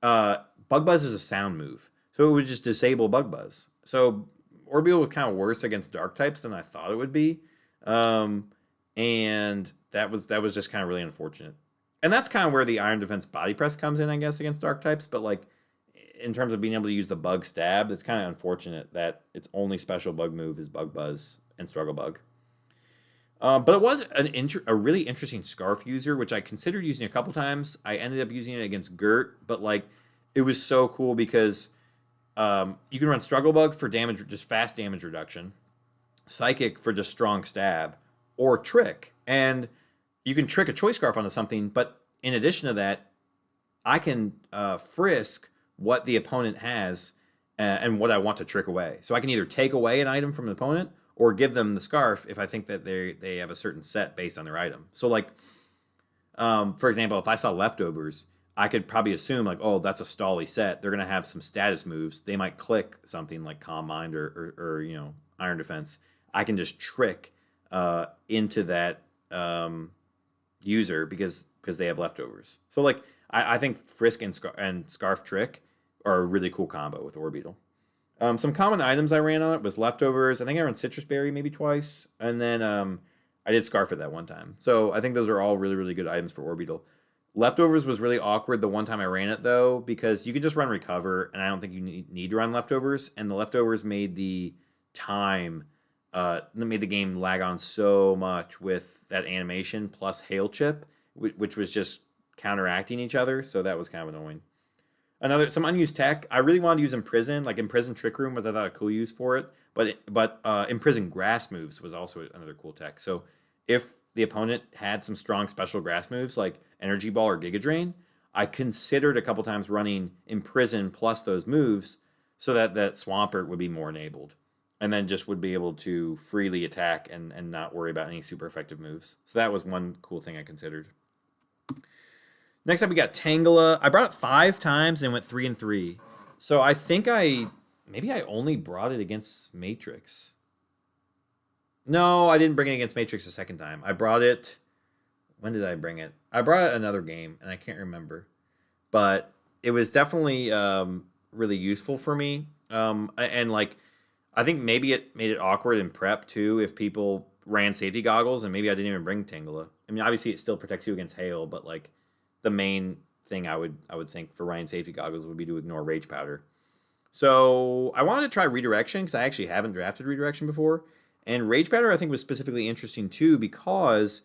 Bug Buzz is a sound move. So it would just disable Bug Buzz. So Orbeetle was kind of worse against dark types than I thought it would be. And that was just kind of really unfortunate. And that's kind of where the Iron Defense Body Press comes in, I guess, against dark types. But like in terms of being able to use the Bug Stab, it's kind of unfortunate that its only special bug move is Bug Buzz and Struggle Bug. But it was a really interesting Scarf user, which I considered using a couple times. I ended up using it against Gert, but like it was so cool because you can run Struggle Bug for damage, just fast damage reduction, Psychic for just strong stab, or Trick. And you can trick a Choice Scarf onto something, but in addition to that, I can frisk what the opponent has and what I want to trick away. So I can either take away an item from an opponent or give them the scarf if I think that they have a certain set based on their item. So like For example, if I saw leftovers, I could probably assume like, oh, that's a Stally set. They're gonna have some status moves. They might click something like Calm Mind or Iron Defense. I can just trick into that user because they have leftovers. So like I think Frisk and Scarf Trick are a really cool combo with Orbeetle. Some common items I ran on it was leftovers. I think I ran Citrus Berry maybe twice, and then I did Scarf it that one time. So I think those are all really really good items for Orbeetle. Leftovers was really awkward the one time I ran it though because you could just run Recover, and I don't think you need to run Leftovers. And the Leftovers made the time that made the game lag on so much with that animation plus Hail Chip, which was just counteracting each other. So that was kind of annoying. Some unused tech. I really wanted to use Imprison. Like Imprison Trick Room was I thought a cool use for it, but Imprison Grass moves was also another cool tech. So if the opponent had some strong special grass moves like Energy Ball or Giga Drain, I considered a couple times running Imprison plus those moves so that Swampert would be more enabled, and then just would be able to freely attack and not worry about any super effective moves. So that was one cool thing I considered. Next up, we got Tangela. I brought it 5 times and went 3 and 3. So I think maybe I only brought it against Matrix. No, I didn't bring it against Matrix the second time. I brought it. When did I bring it? I brought it another game, and I can't remember. But it was definitely really useful for me. And like, I think maybe it made it awkward in prep too if people ran safety goggles, and maybe I didn't even bring Tangela. I mean, obviously it still protects you against hail, but like the main thing I would think for running safety goggles would be to ignore Rage Powder. So I wanted to try Redirection because I actually haven't drafted Redirection before. And Rage Powder I think was specifically interesting too because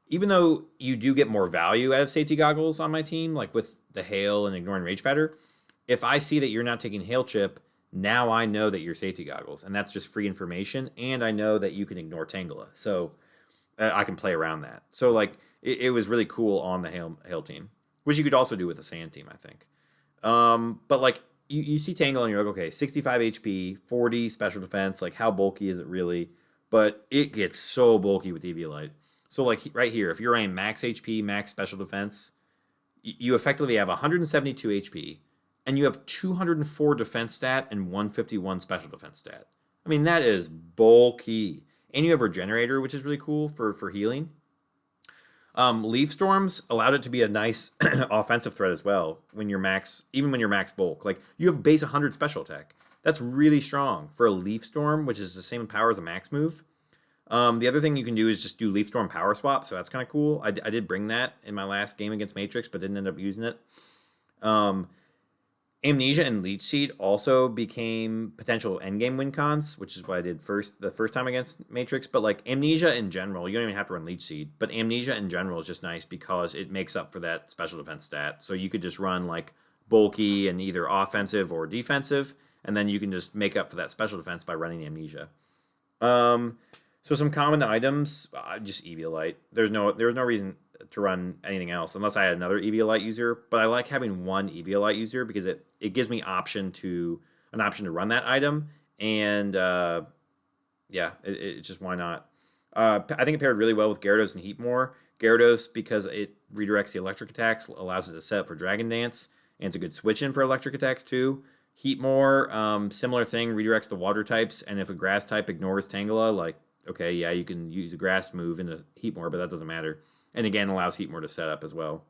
even though you do get more value out of safety goggles on my team, like with the hail and ignoring Rage Powder, if I see that you're not taking Hail Chip, now I know that you're safety goggles, and that's just free information, and I know that you can ignore Tangela. So I can play around that. So like it was really cool on the hail team, which you could also do with the sand team, I think. But like you see Tangela and you're like, okay, 65 HP, 40 special defense. Like how bulky is it really? But it gets so bulky with Eviolite. So like right here, if you're running max HP, max special defense, you effectively have 172 HP, and you have 204 defense stat and 151 special defense stat. I mean that is bulky. And you have Regenerator, which is really cool for healing. Leaf Storms allowed it to be a nice offensive threat as well when you're even when you're max bulk. Like you have base 100 special attack. That's really strong for a Leaf Storm, which is the same power as a max move. The other thing you can do is just do Leaf Storm Power Swap, so that's kind of cool. I did bring that in my last game against Matrix, but didn't end up using it. Amnesia and Leech Seed also became potential endgame win cons, which is what I did the first time against Matrix. But like Amnesia in general, you don't even have to run Leech Seed, but Amnesia in general is just nice because it makes up for that special defense stat. So you could just run like bulky and either offensive or defensive, and then you can just make up for that special defense by running Amnesia. So some common items, just Eviolite. There's no reason to run anything else unless I had another Eviolite user. But I like having one Eviolite user because it gives me an option to run that item, and it's just why not. I think it paired really well with Gyarados and Heatmor. Gyarados because it redirects the electric attacks, allows it to set up for Dragon Dance, and it's a good switch in for electric attacks too. Heatmor, similar thing, redirects the water types, and if a grass type ignores Tangela, like okay, yeah, you can use a grass move into Heatmor, but that doesn't matter. And again, allows Heatmor to set up as well.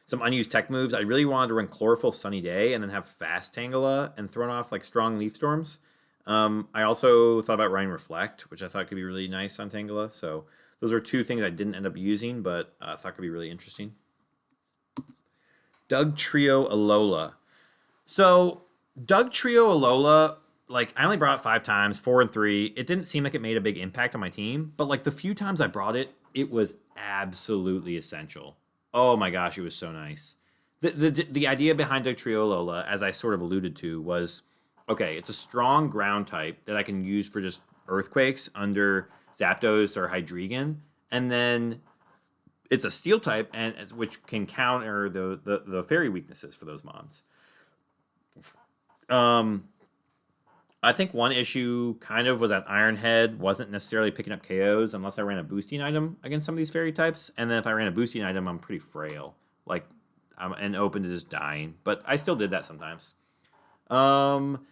Some unused tech moves. I really wanted to run Chlorophyll Sunny Day and then have fast Tangela and thrown off like strong Leaf Storms. I also thought about running Reflect, which I thought could be really nice on Tangela. So those are 2 things I didn't end up using, but I thought could be really interesting. Dugtrio-Alola. So Dugtrio-Alola, like I only brought it 5 times, 4 and 3. It didn't seem like it made a big impact on my team, but like the few times I brought it, it was absolutely essential. Oh my gosh, it was so nice. The idea behind Dugtrio-Alola, as I sort of alluded to, was okay, it's a strong ground type that I can use for just earthquakes under Zapdos or Hydreigon, and then it's a steel type and which can counter the fairy weaknesses for those mons. I think one issue kind of was that Iron Head wasn't necessarily picking up KOs unless I ran a boosting item against some of these fairy types. And then if I ran a boosting item, I'm pretty frail. Like, and open to just dying. But I still did that sometimes. Um,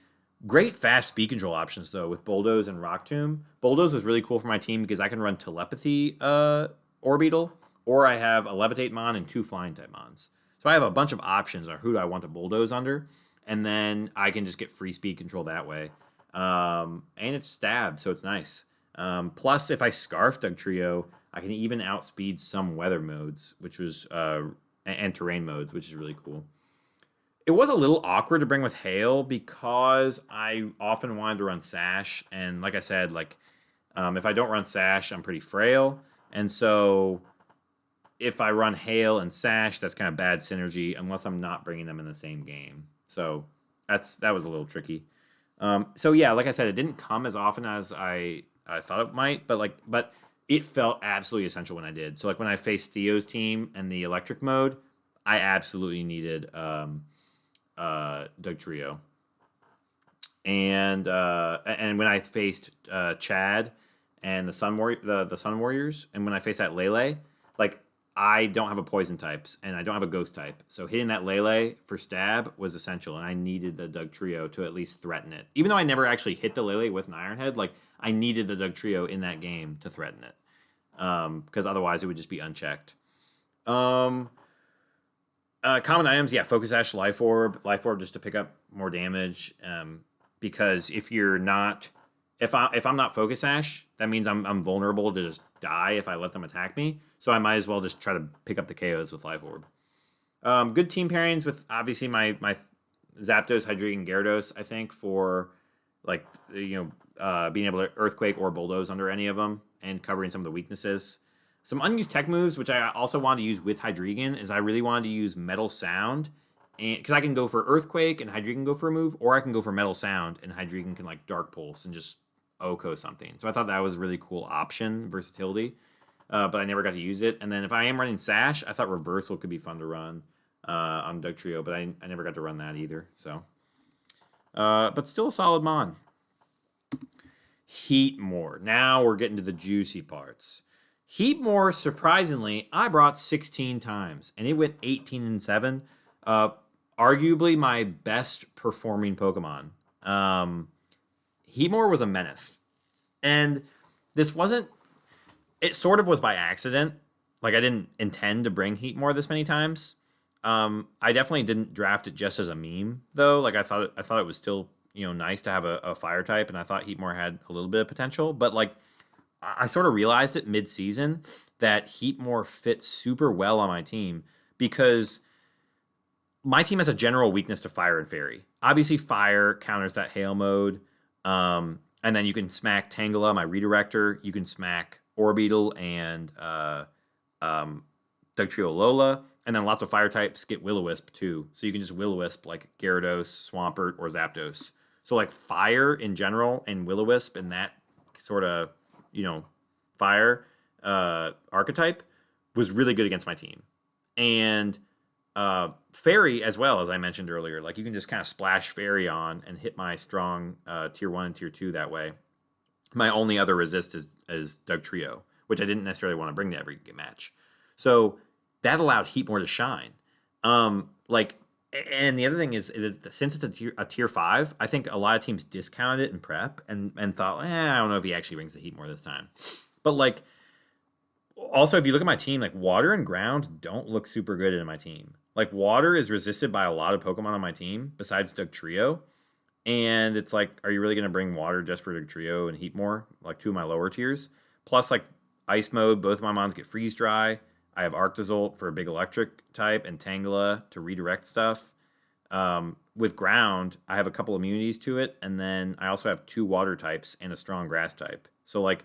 Great fast speed control options, though, with Bulldoze and Rock Tomb. Bulldoze was really cool for my team because I can run Telepathy Orbeetle, or I have a Levitate Mon and 2 Flying type Mons. So I have a bunch of options on who do I want to Bulldoze under, and then I can just get free speed control that way. And it's stab, so it's nice. Plus, if I Scarf Dugtrio, I can even outspeed some weather modes, which was and terrain modes, which is really cool. It was a little awkward to bring with Hail because I often wanted to run Sash, and like I said, like if I don't run Sash, I'm pretty frail, and so if I run Hail and Sash, that's kind of bad synergy unless I'm not bringing them in the same game. So that was a little tricky. So yeah, like I said, it didn't come as often as I thought it might, but it felt absolutely essential when I did. So like when I faced Theo's team and the electric mode, I absolutely needed Dugtrio. And when I faced Chad and the Sun Warriors, and when I faced that Lele, like I don't have a poison types and I don't have a ghost type, so hitting that Lele for stab was essential, and I needed the Dugtrio to at least threaten it. Even though I never actually hit the Lele with an Iron Head, like I needed the Dugtrio in that game to threaten it, because otherwise it would just be unchecked. Common items, yeah, Focus Ash, Life Orb just to pick up more damage. Because if I'm not Focus Ash, that means I'm vulnerable to just die if I let them attack me. So I might as well just try to pick up the KOs with Life Orb. Good team pairings with obviously my Zapdos, Hydreigon, Gyarados. I think for like being able to Earthquake or Bulldoze under any of them and covering some of the weaknesses. Some unused tech moves, which I also wanted to use with Hydreigon, is I really wanted to use Metal Sound, and because I can go for Earthquake and Hydreigon can go for a move, or I can go for Metal Sound and Hydreigon can like Dark Pulse and just OHKO something. So I thought that was a really cool option, versatility, but I never got to use it. And then if I am running Sash, I thought Reversal could be fun to run on Dugtrio, but I never got to run that either. So, but still a solid mon. Heatmor. Now we're getting to the juicy parts. Heatmor, surprisingly, I brought 16 times, and it went 18-7. Arguably my best performing Pokemon. Heatmor was a menace. And this wasn't... It sort of was by accident. Like, I didn't intend to bring Heatmor this many times. I definitely didn't draft it just as a meme, though. Like, I thought it was still, nice to have a fire type, and I thought Heatmor had a little bit of potential. But, like, I sort of realized it mid-season that Heatmor fits super well on my team because my team has a general weakness to Fire and Fairy. Obviously, Fire counters that Hail mode, and then you can smack Tangela, my Redirector. You can smack Orbeetle and Dugtrio-Alola, and then lots of Fire types get Will-O-Wisp too. So you can just Will-O-Wisp like Gyarados, Swampert, or Zapdos. So like Fire in general and Will-O-Wisp and that sort of fire archetype was really good against my team. And Fairy as well, as I mentioned earlier. Like you can just kind of splash Fairy on and hit my strong tier 1 and tier 2 that way. My only other resist is Dugtrio, which I didn't necessarily want to bring to every match. So that allowed Heatmor to shine. And the other thing is since it's a tier 5, I think a lot of teams discounted it in prep and thought, I don't know if he actually brings the Heatmor this time. But like, also if you look at my team, like Water and Ground don't look super good in my team. Like Water is resisted by a lot of Pokemon on my team besides Dugtrio, and it's like, are you really going to bring Water just for Dugtrio and Heatmor, like 2 of my lower tiers? Plus, like Ice mode, both of my mons get freeze dry. I have Arctozolt for a big electric type and Tangela to redirect stuff. With Ground, I have a couple immunities to it, and then I also have 2 water types and a strong grass type. So like,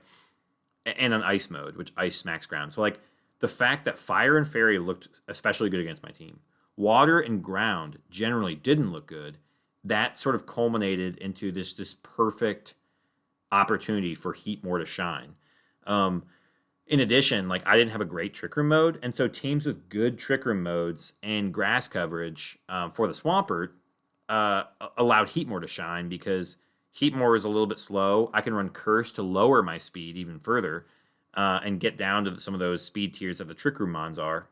and an Ice mode, which Ice smacks Ground. So like, the fact that Fire and Fairy looked especially good against my team, Water and Ground generally didn't look good, that sort of culminated into this perfect opportunity for Heatmor to shine. In addition, like I didn't have a great Trick Room mode, and so teams with good Trick Room modes and grass coverage for the Swampert allowed Heatmor to shine because Heatmor is a little bit slow. I can run Curse to lower my speed even further and get down to some of those speed tiers that the Trick Room Mons are.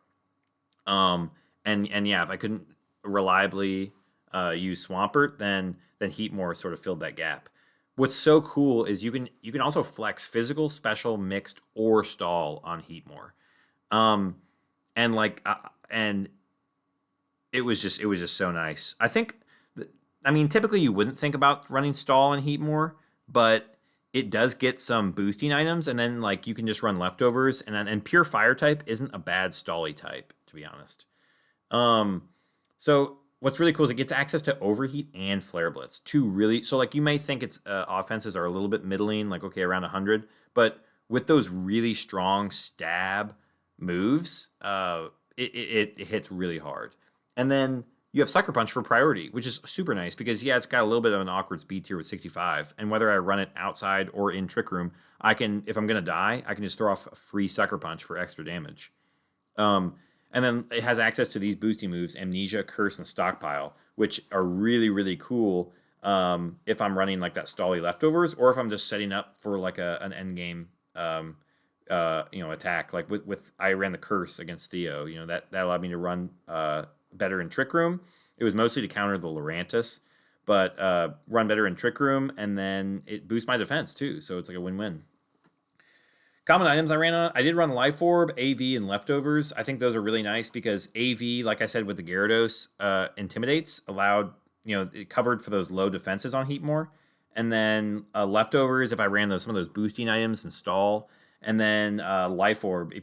And yeah, if I couldn't reliably use Swampert, then Heatmor sort of filled that gap. What's so cool is you can also flex physical, special, mixed, or stall on Heatmor. And like and it was just so nice. I mean, typically you wouldn't think about running stall and Heatmor, but it does get some boosting items, and then like you can just run leftovers, and pure fire type isn't a bad stally type, to be honest. So what's really cool is it gets access to Overheat and Flare Blitz. So like you may think its offenses are a little bit middling, like okay around 100, but with those really strong stab moves, it hits really hard. And then you have Sucker Punch for priority, which is super nice because yeah, it's got a little bit of an awkward speed tier with 65, and whether I run it outside or in Trick Room, I can, if I'm gonna die, I can just throw off a free Sucker Punch for extra damage. And then it has access to these boosting moves, Amnesia, Curse, and Stockpile, which are really, really cool if I'm running like that stally leftovers, or if I'm just setting up for like an end game attack. Like with I ran the Curse against Theo, that allowed me to run better in Trick Room. It was mostly to counter the Lurantis, but run better in Trick Room, and then it boosts my defense too, so it's like a win-win. Common items I did run Life Orb, AV, and Leftovers. I think those are really nice because AV, like I said with the Gyarados, Intimidates, it covered for those low defenses on Heatmor. And then Leftovers, if I ran some of those boosting items and stall. And then Life Orb,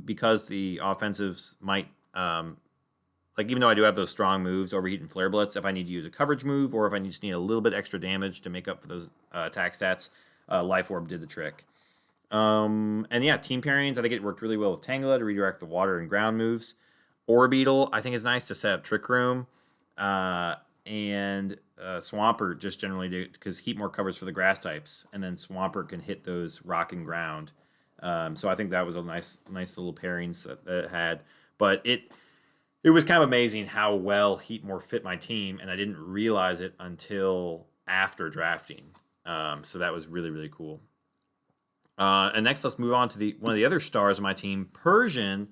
because the offensives might, even though I do have those strong moves, Overheat and Flare Blitz, if I need to use a coverage move or if I just need a little bit extra damage to make up for those attack stats, Life Orb did the trick. And yeah, team pairings, I think it worked really well with Tangela to redirect the water and ground moves. Orbeetle, I think is nice to set up Trick Room. And Swampert just generally because Heatmor covers for the grass types, and then Swampert can hit those rock and ground. So I think that was a nice little pairings that it had. But it was kind of amazing how well Heatmor fit my team, and I didn't realize it until after drafting. So that was really, really cool. And next, let's move on to one of the other stars of my team, Persian.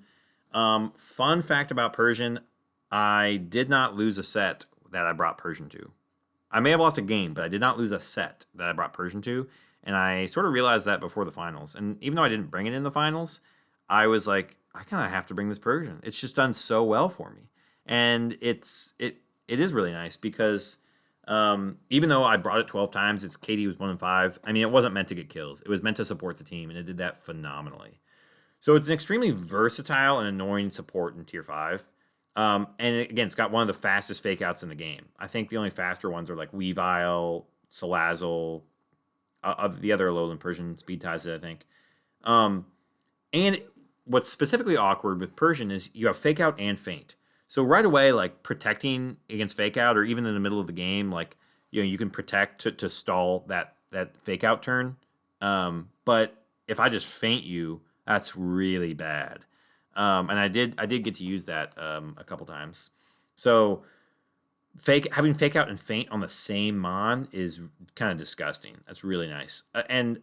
Fun fact about Persian, I did not lose a set that I brought Persian to. I may have lost a game, but I did not lose a set that I brought Persian to. And I sort of realized that before the finals. And even though I didn't bring it in the finals, I was like, I kind of have to bring this Persian. It's just done so well for me. And it is really nice because even though I brought it 12 times, its KD was 1 in 5. I mean, it wasn't meant to get kills. It was meant to support the team, and it did that phenomenally. So it's an extremely versatile and annoying support in Tier 5. And again, it's got one of the fastest fake outs in the game. I think the only faster ones are like Weavile, Salazzle, the other Alolan Persian speed ties, I think. And what's specifically awkward with Persian is you have fake out and feint. So right away, like protecting against fake out, or even in the middle of the game, like you can protect to stall that fake out turn. But if I just feint you, that's really bad. And I did get to use that a couple times. So having fake out and feint on the same mon is kind of disgusting. That's really nice, and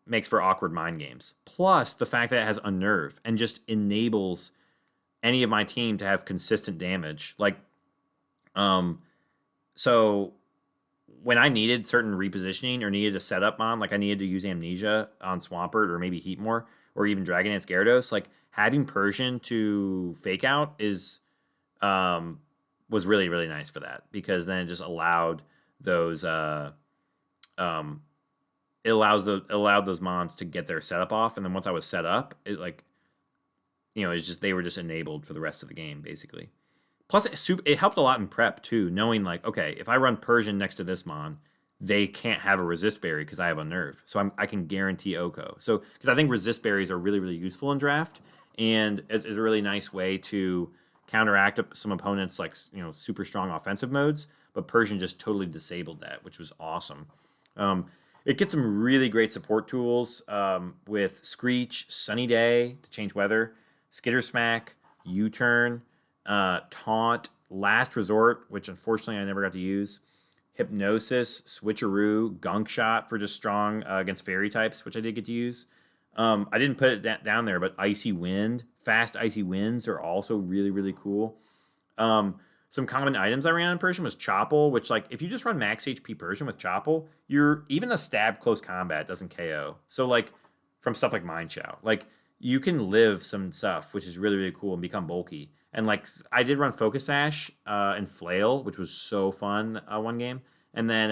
makes for awkward mind games. Plus the fact that it has Unnerve and just enables any of my team to have consistent damage. So when I needed certain repositioning or needed a setup on, like I needed to use Amnesia on Swampert or maybe Heatmor or even Dragon Dance Gyarados, like having Persian to fake out was really, really nice for that, because then it just allowed those allowed those mons to get their setup off, and then once I was set up, it's just they were just enabled for the rest of the game basically. Plus, it helped a lot in prep too, knowing like, okay, if I run Persian next to this mon, they can't have a resist berry because I have Unnerve, so I can guarantee Oko. So because I think resist berries are really, really useful in draft, and it's a really nice way to counteract some opponents like super strong offensive modes. But Persian just totally disabled that, which was awesome. It gets some really great support tools with Screech, Sunny Day to change weather, Skitter Smack, U-Turn, Taunt, Last Resort, which unfortunately I never got to use, Hypnosis, Switcheroo, Gunk Shot for just strong against fairy types, which I did get to use. I didn't put it down there, but Icy Wind, fast Icy Winds are also really, really cool. Some common items I ran on Persian was Chople, which like if you just run max HP Persian with Chople, you're even a stab close combat doesn't KO. So like from stuff like Mind Shout, like you can live some stuff, which is really, really cool and become bulky. And like I did run Focus Sash and Flail, which was so fun one game. And then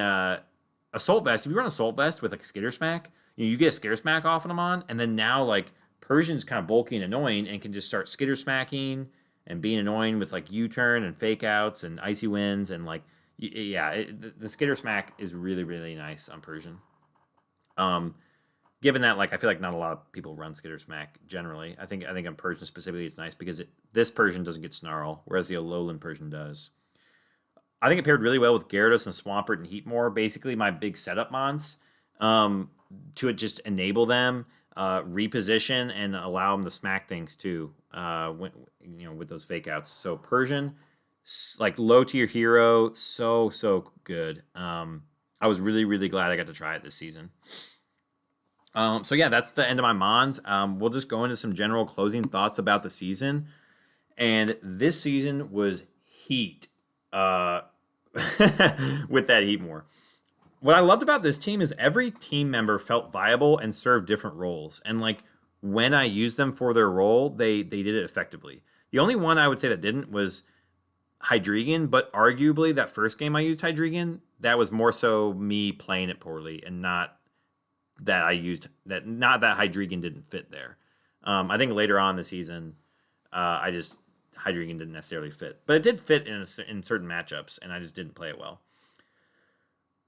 Assault Vest. If you run Assault Vest with like Skitter Smack, you get a Skitter Smack off of them on, and then now like Persian's kind of bulky and annoying and can just start Skitter Smacking and being annoying with like U-turn and fake outs and icy winds and like the Skitter Smack is really, really nice on Persian. Given that like I feel like not a lot of people run Skitter Smack generally. I think on Persian specifically it's nice because this Persian doesn't get Snarl, whereas the Alolan Persian does. I think it paired really well with Gyarados and Swampert and Heatmor, basically my big setup mons, to just enable them, reposition, and allow them to smack things too, with those fake outs. So Persian, like low tier hero, so good. I was really, really glad I got to try it this season. So yeah, that's the end of my mons. We'll just go into some general closing thoughts about the season. And this season was heat. With that Heatmor. What I loved about this team is every team member felt viable and served different roles. And like when I used them for their role, they did it effectively. The only one I would say that didn't was Hydreigon, but arguably that first game I used Hydreigon, that was more so me playing it poorly and not that Hydreigon didn't fit there. I think later on in the season, Hydreigon didn't necessarily fit, but it did fit in certain matchups, and I just didn't play it well.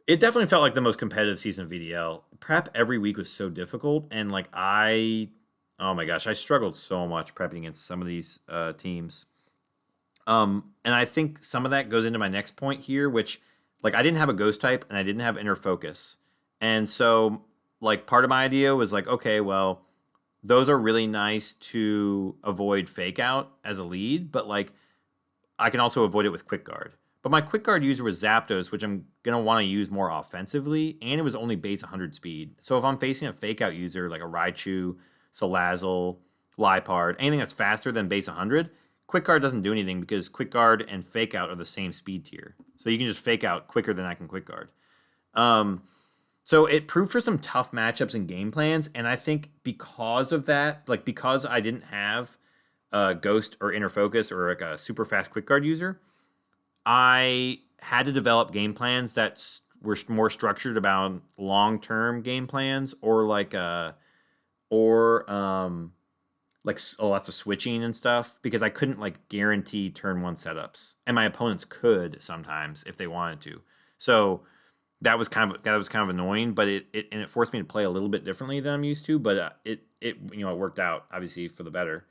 It definitely felt like the most competitive season of VDL. Prep every week was so difficult, and like oh my gosh, I struggled so much prepping against some of these teams. And I think some of that goes into my next point here, which like I didn't have a Ghost type and I didn't have Inner Focus, and so like part of my idea was like, okay, well, those are really nice to avoid fake out as a lead, but like I can also avoid it with Quick Guard. But my Quick Guard user was Zapdos, which I'm going to want to use more offensively, and it was only base 100 speed. So if I'm facing a fake out user like a Raichu, Salazzle, Liepard, anything that's faster than base 100, Quick Guard doesn't do anything because Quick Guard and fake out are the same speed tier. So you can just fake out quicker than I can Quick Guard. So it proved for some tough matchups and game plans, and I think because of that, like because I didn't have a Ghost or Inner Focus or like a super fast Quick Guard user, I had to develop game plans that were more structured about long-term game plans or lots of switching and stuff because I couldn't like guarantee turn one setups, and my opponents could sometimes if they wanted to. So that was kind of annoying, but it forced me to play a little bit differently than I'm used to. But it worked out obviously for the better.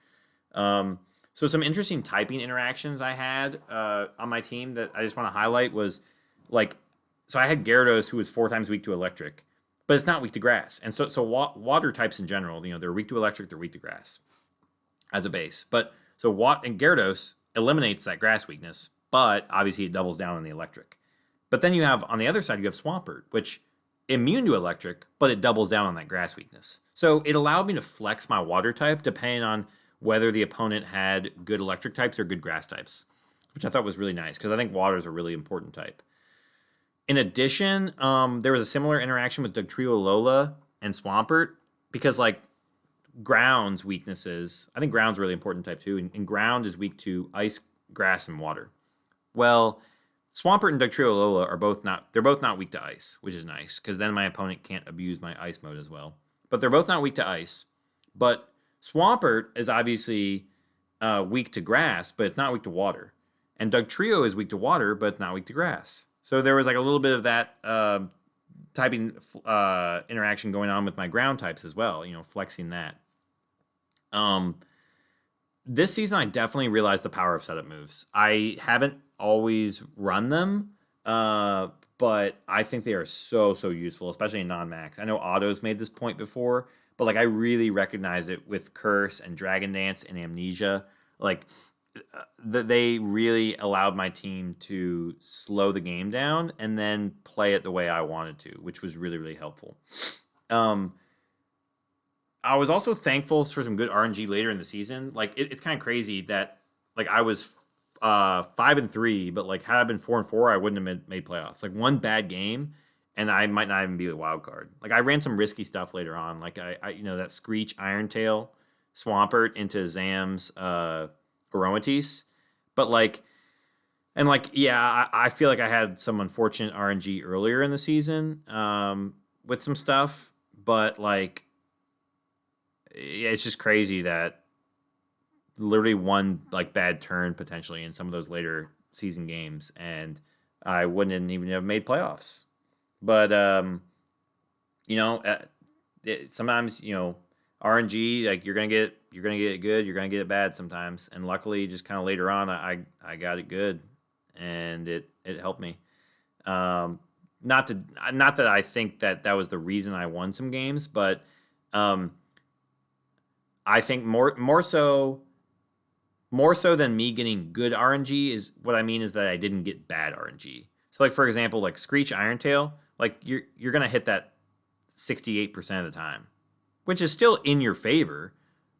So some interesting typing interactions I had on my team that I just want to highlight was like, so I had Gyarados who was 4 times weak to electric, but it's not weak to grass. And so water types in general, they're weak to electric, they're weak to grass as a base. But so and Gyarados eliminates that grass weakness, but obviously it doubles down on the electric. But then you have, on the other side, you have Swampert, which immune to electric, but it doubles down on that grass weakness. So it allowed me to flex my water type depending on whether the opponent had good electric types or good grass types, which I thought was really nice because I think water is a really important type. In addition, there was a similar interaction with Dugtrio-Alola and Swampert because like ground's weaknesses, I think ground's a really important type too, and ground is weak to ice, grass, and water. Well, Swampert and Dugtrio-Alola are both not weak to ice, which is nice because then my opponent can't abuse my ice mode as well. But they're both not weak to ice. But Swampert is obviously weak to grass, but it's not weak to water. And Dugtrio is weak to water, but it's not weak to grass. So there was like a little bit of that typing interaction going on with my ground types as well, flexing that. This season, I definitely realized the power of setup moves. I haven't always run them, but I think they are so useful, especially in non-max. I know Otto's made this point before, but like I really recognize it with Curse and Dragon Dance and Amnesia. Like they really allowed my team to slow the game down and then play it the way I wanted to, which was really, really helpful. Um, I was also thankful for some good RNG later in the season. Like it's kind of crazy that like I was 5-3, but like had I been 4-4, I wouldn't have made playoffs. Like one bad game, and I might not even be a wild card. Like I ran some risky stuff later on. Like I that Screech Iron Tail Swampert into Zam's Aromatisse. But like and like yeah, I feel like I had some unfortunate RNG earlier in the season with some stuff, but like yeah, it's just crazy that literally one like bad turn potentially in some of those later season games, and I wouldn't even have made playoffs. But you know, sometimes RNG like you're gonna get it good, you're gonna get it bad sometimes, and luckily just kind of later on I got it good, and it helped me. Um, not that I think that was the reason I won some games, but um, I think more so than me getting good RNG is what I mean is that I didn't get bad RNG. So like for example, like Screech Iron Tail, like you're gonna hit that 68% of the time, which is still in your favor.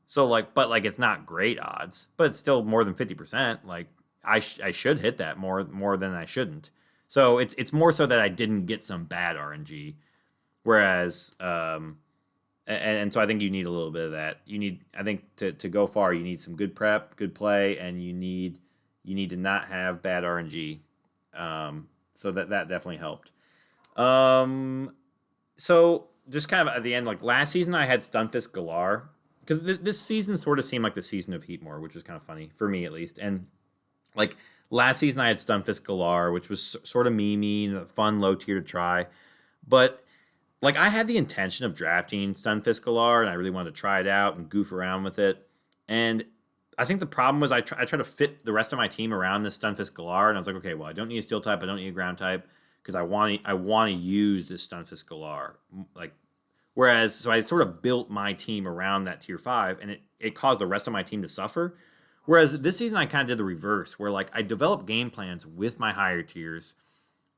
So like, but like it's not great odds, but it's still more than 50%. Like I should hit that more than I shouldn't. So it's more so that I didn't get some bad RNG, whereas and so I think you need a little bit of that. You need, I think, to go far, you need some good prep, good play, and you need to not have bad RNG. So that definitely helped. Um, so just kind of at the end, like last season, I had Stunfisk-Galar because this season sort of seemed like the season of Heatmor, which was kind of funny for me at least. And like last season, I had Stunfisk-Galar, which was sort of memey and a fun low tier to try, but like I had the intention of drafting Stunfisk-Galar, and I really wanted to try it out and goof around with it. And I think the problem was I tried to fit the rest of my team around this Stunfisk-Galar, and I was like, okay, well, I don't need a Steel type, I don't need a Ground type, because I want to use this Stunfisk-Galar. Like, whereas so I sort of built my team around that tier 5, and it caused the rest of my team to suffer. Whereas this season I kind of did the reverse, where like I developed game plans with my higher tiers,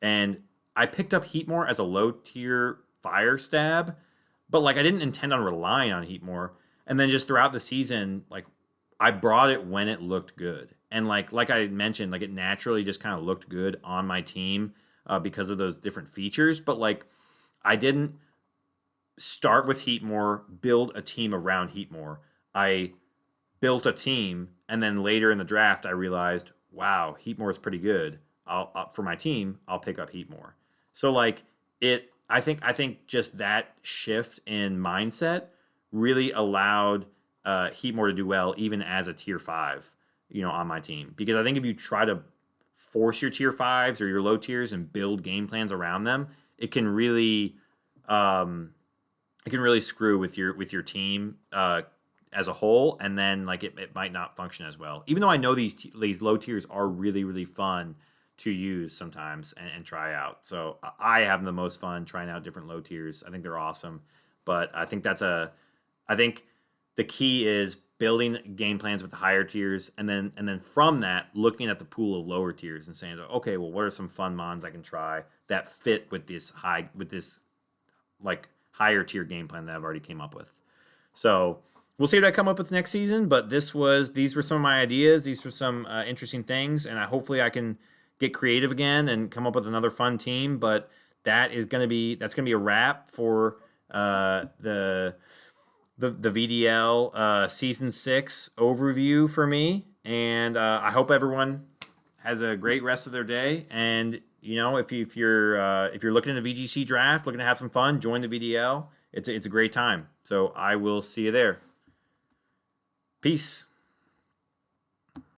and I picked up Heatmor as a low tier fire stab, but like I didn't intend on relying on Heatmor. And then just throughout the season, like I brought it when it looked good, and like I mentioned, like it naturally just kind of looked good on my team because of those different features. But like I didn't start with Heatmor, build a team around Heatmor. I built a team, and then later in the draft, I realized, wow, Heatmor is pretty good. For my team, I'll pick up Heatmor. So like I think just that shift in mindset really allowed Heatmor to do well, even as a tier 5, on my team. Because I think if you try to force your tier 5s or your low tiers and build game plans around them, it can really screw with your team as a whole, and then like it might not function as well. Even though I know these low tiers are really really fun to use sometimes and try out. So I have the most fun trying out different low tiers. I think they're awesome, but I think I think the key is building game plans with the higher tiers, and then from that looking at the pool of lower tiers and saying, okay, well, what are some fun mons I can try that fit with this like higher tier game plan that I've already came up with. So we'll see what I come up with next season. But these were some of my ideas. These were some interesting things, and hopefully I can get creative again and come up with another fun team. But that's gonna be a wrap for the VDL season 6 overview for me. And I hope everyone has a great rest of their day. And if you're looking at the VGC draft, looking to have some fun, join the VDL. It's a great time. So I will see you there. Peace.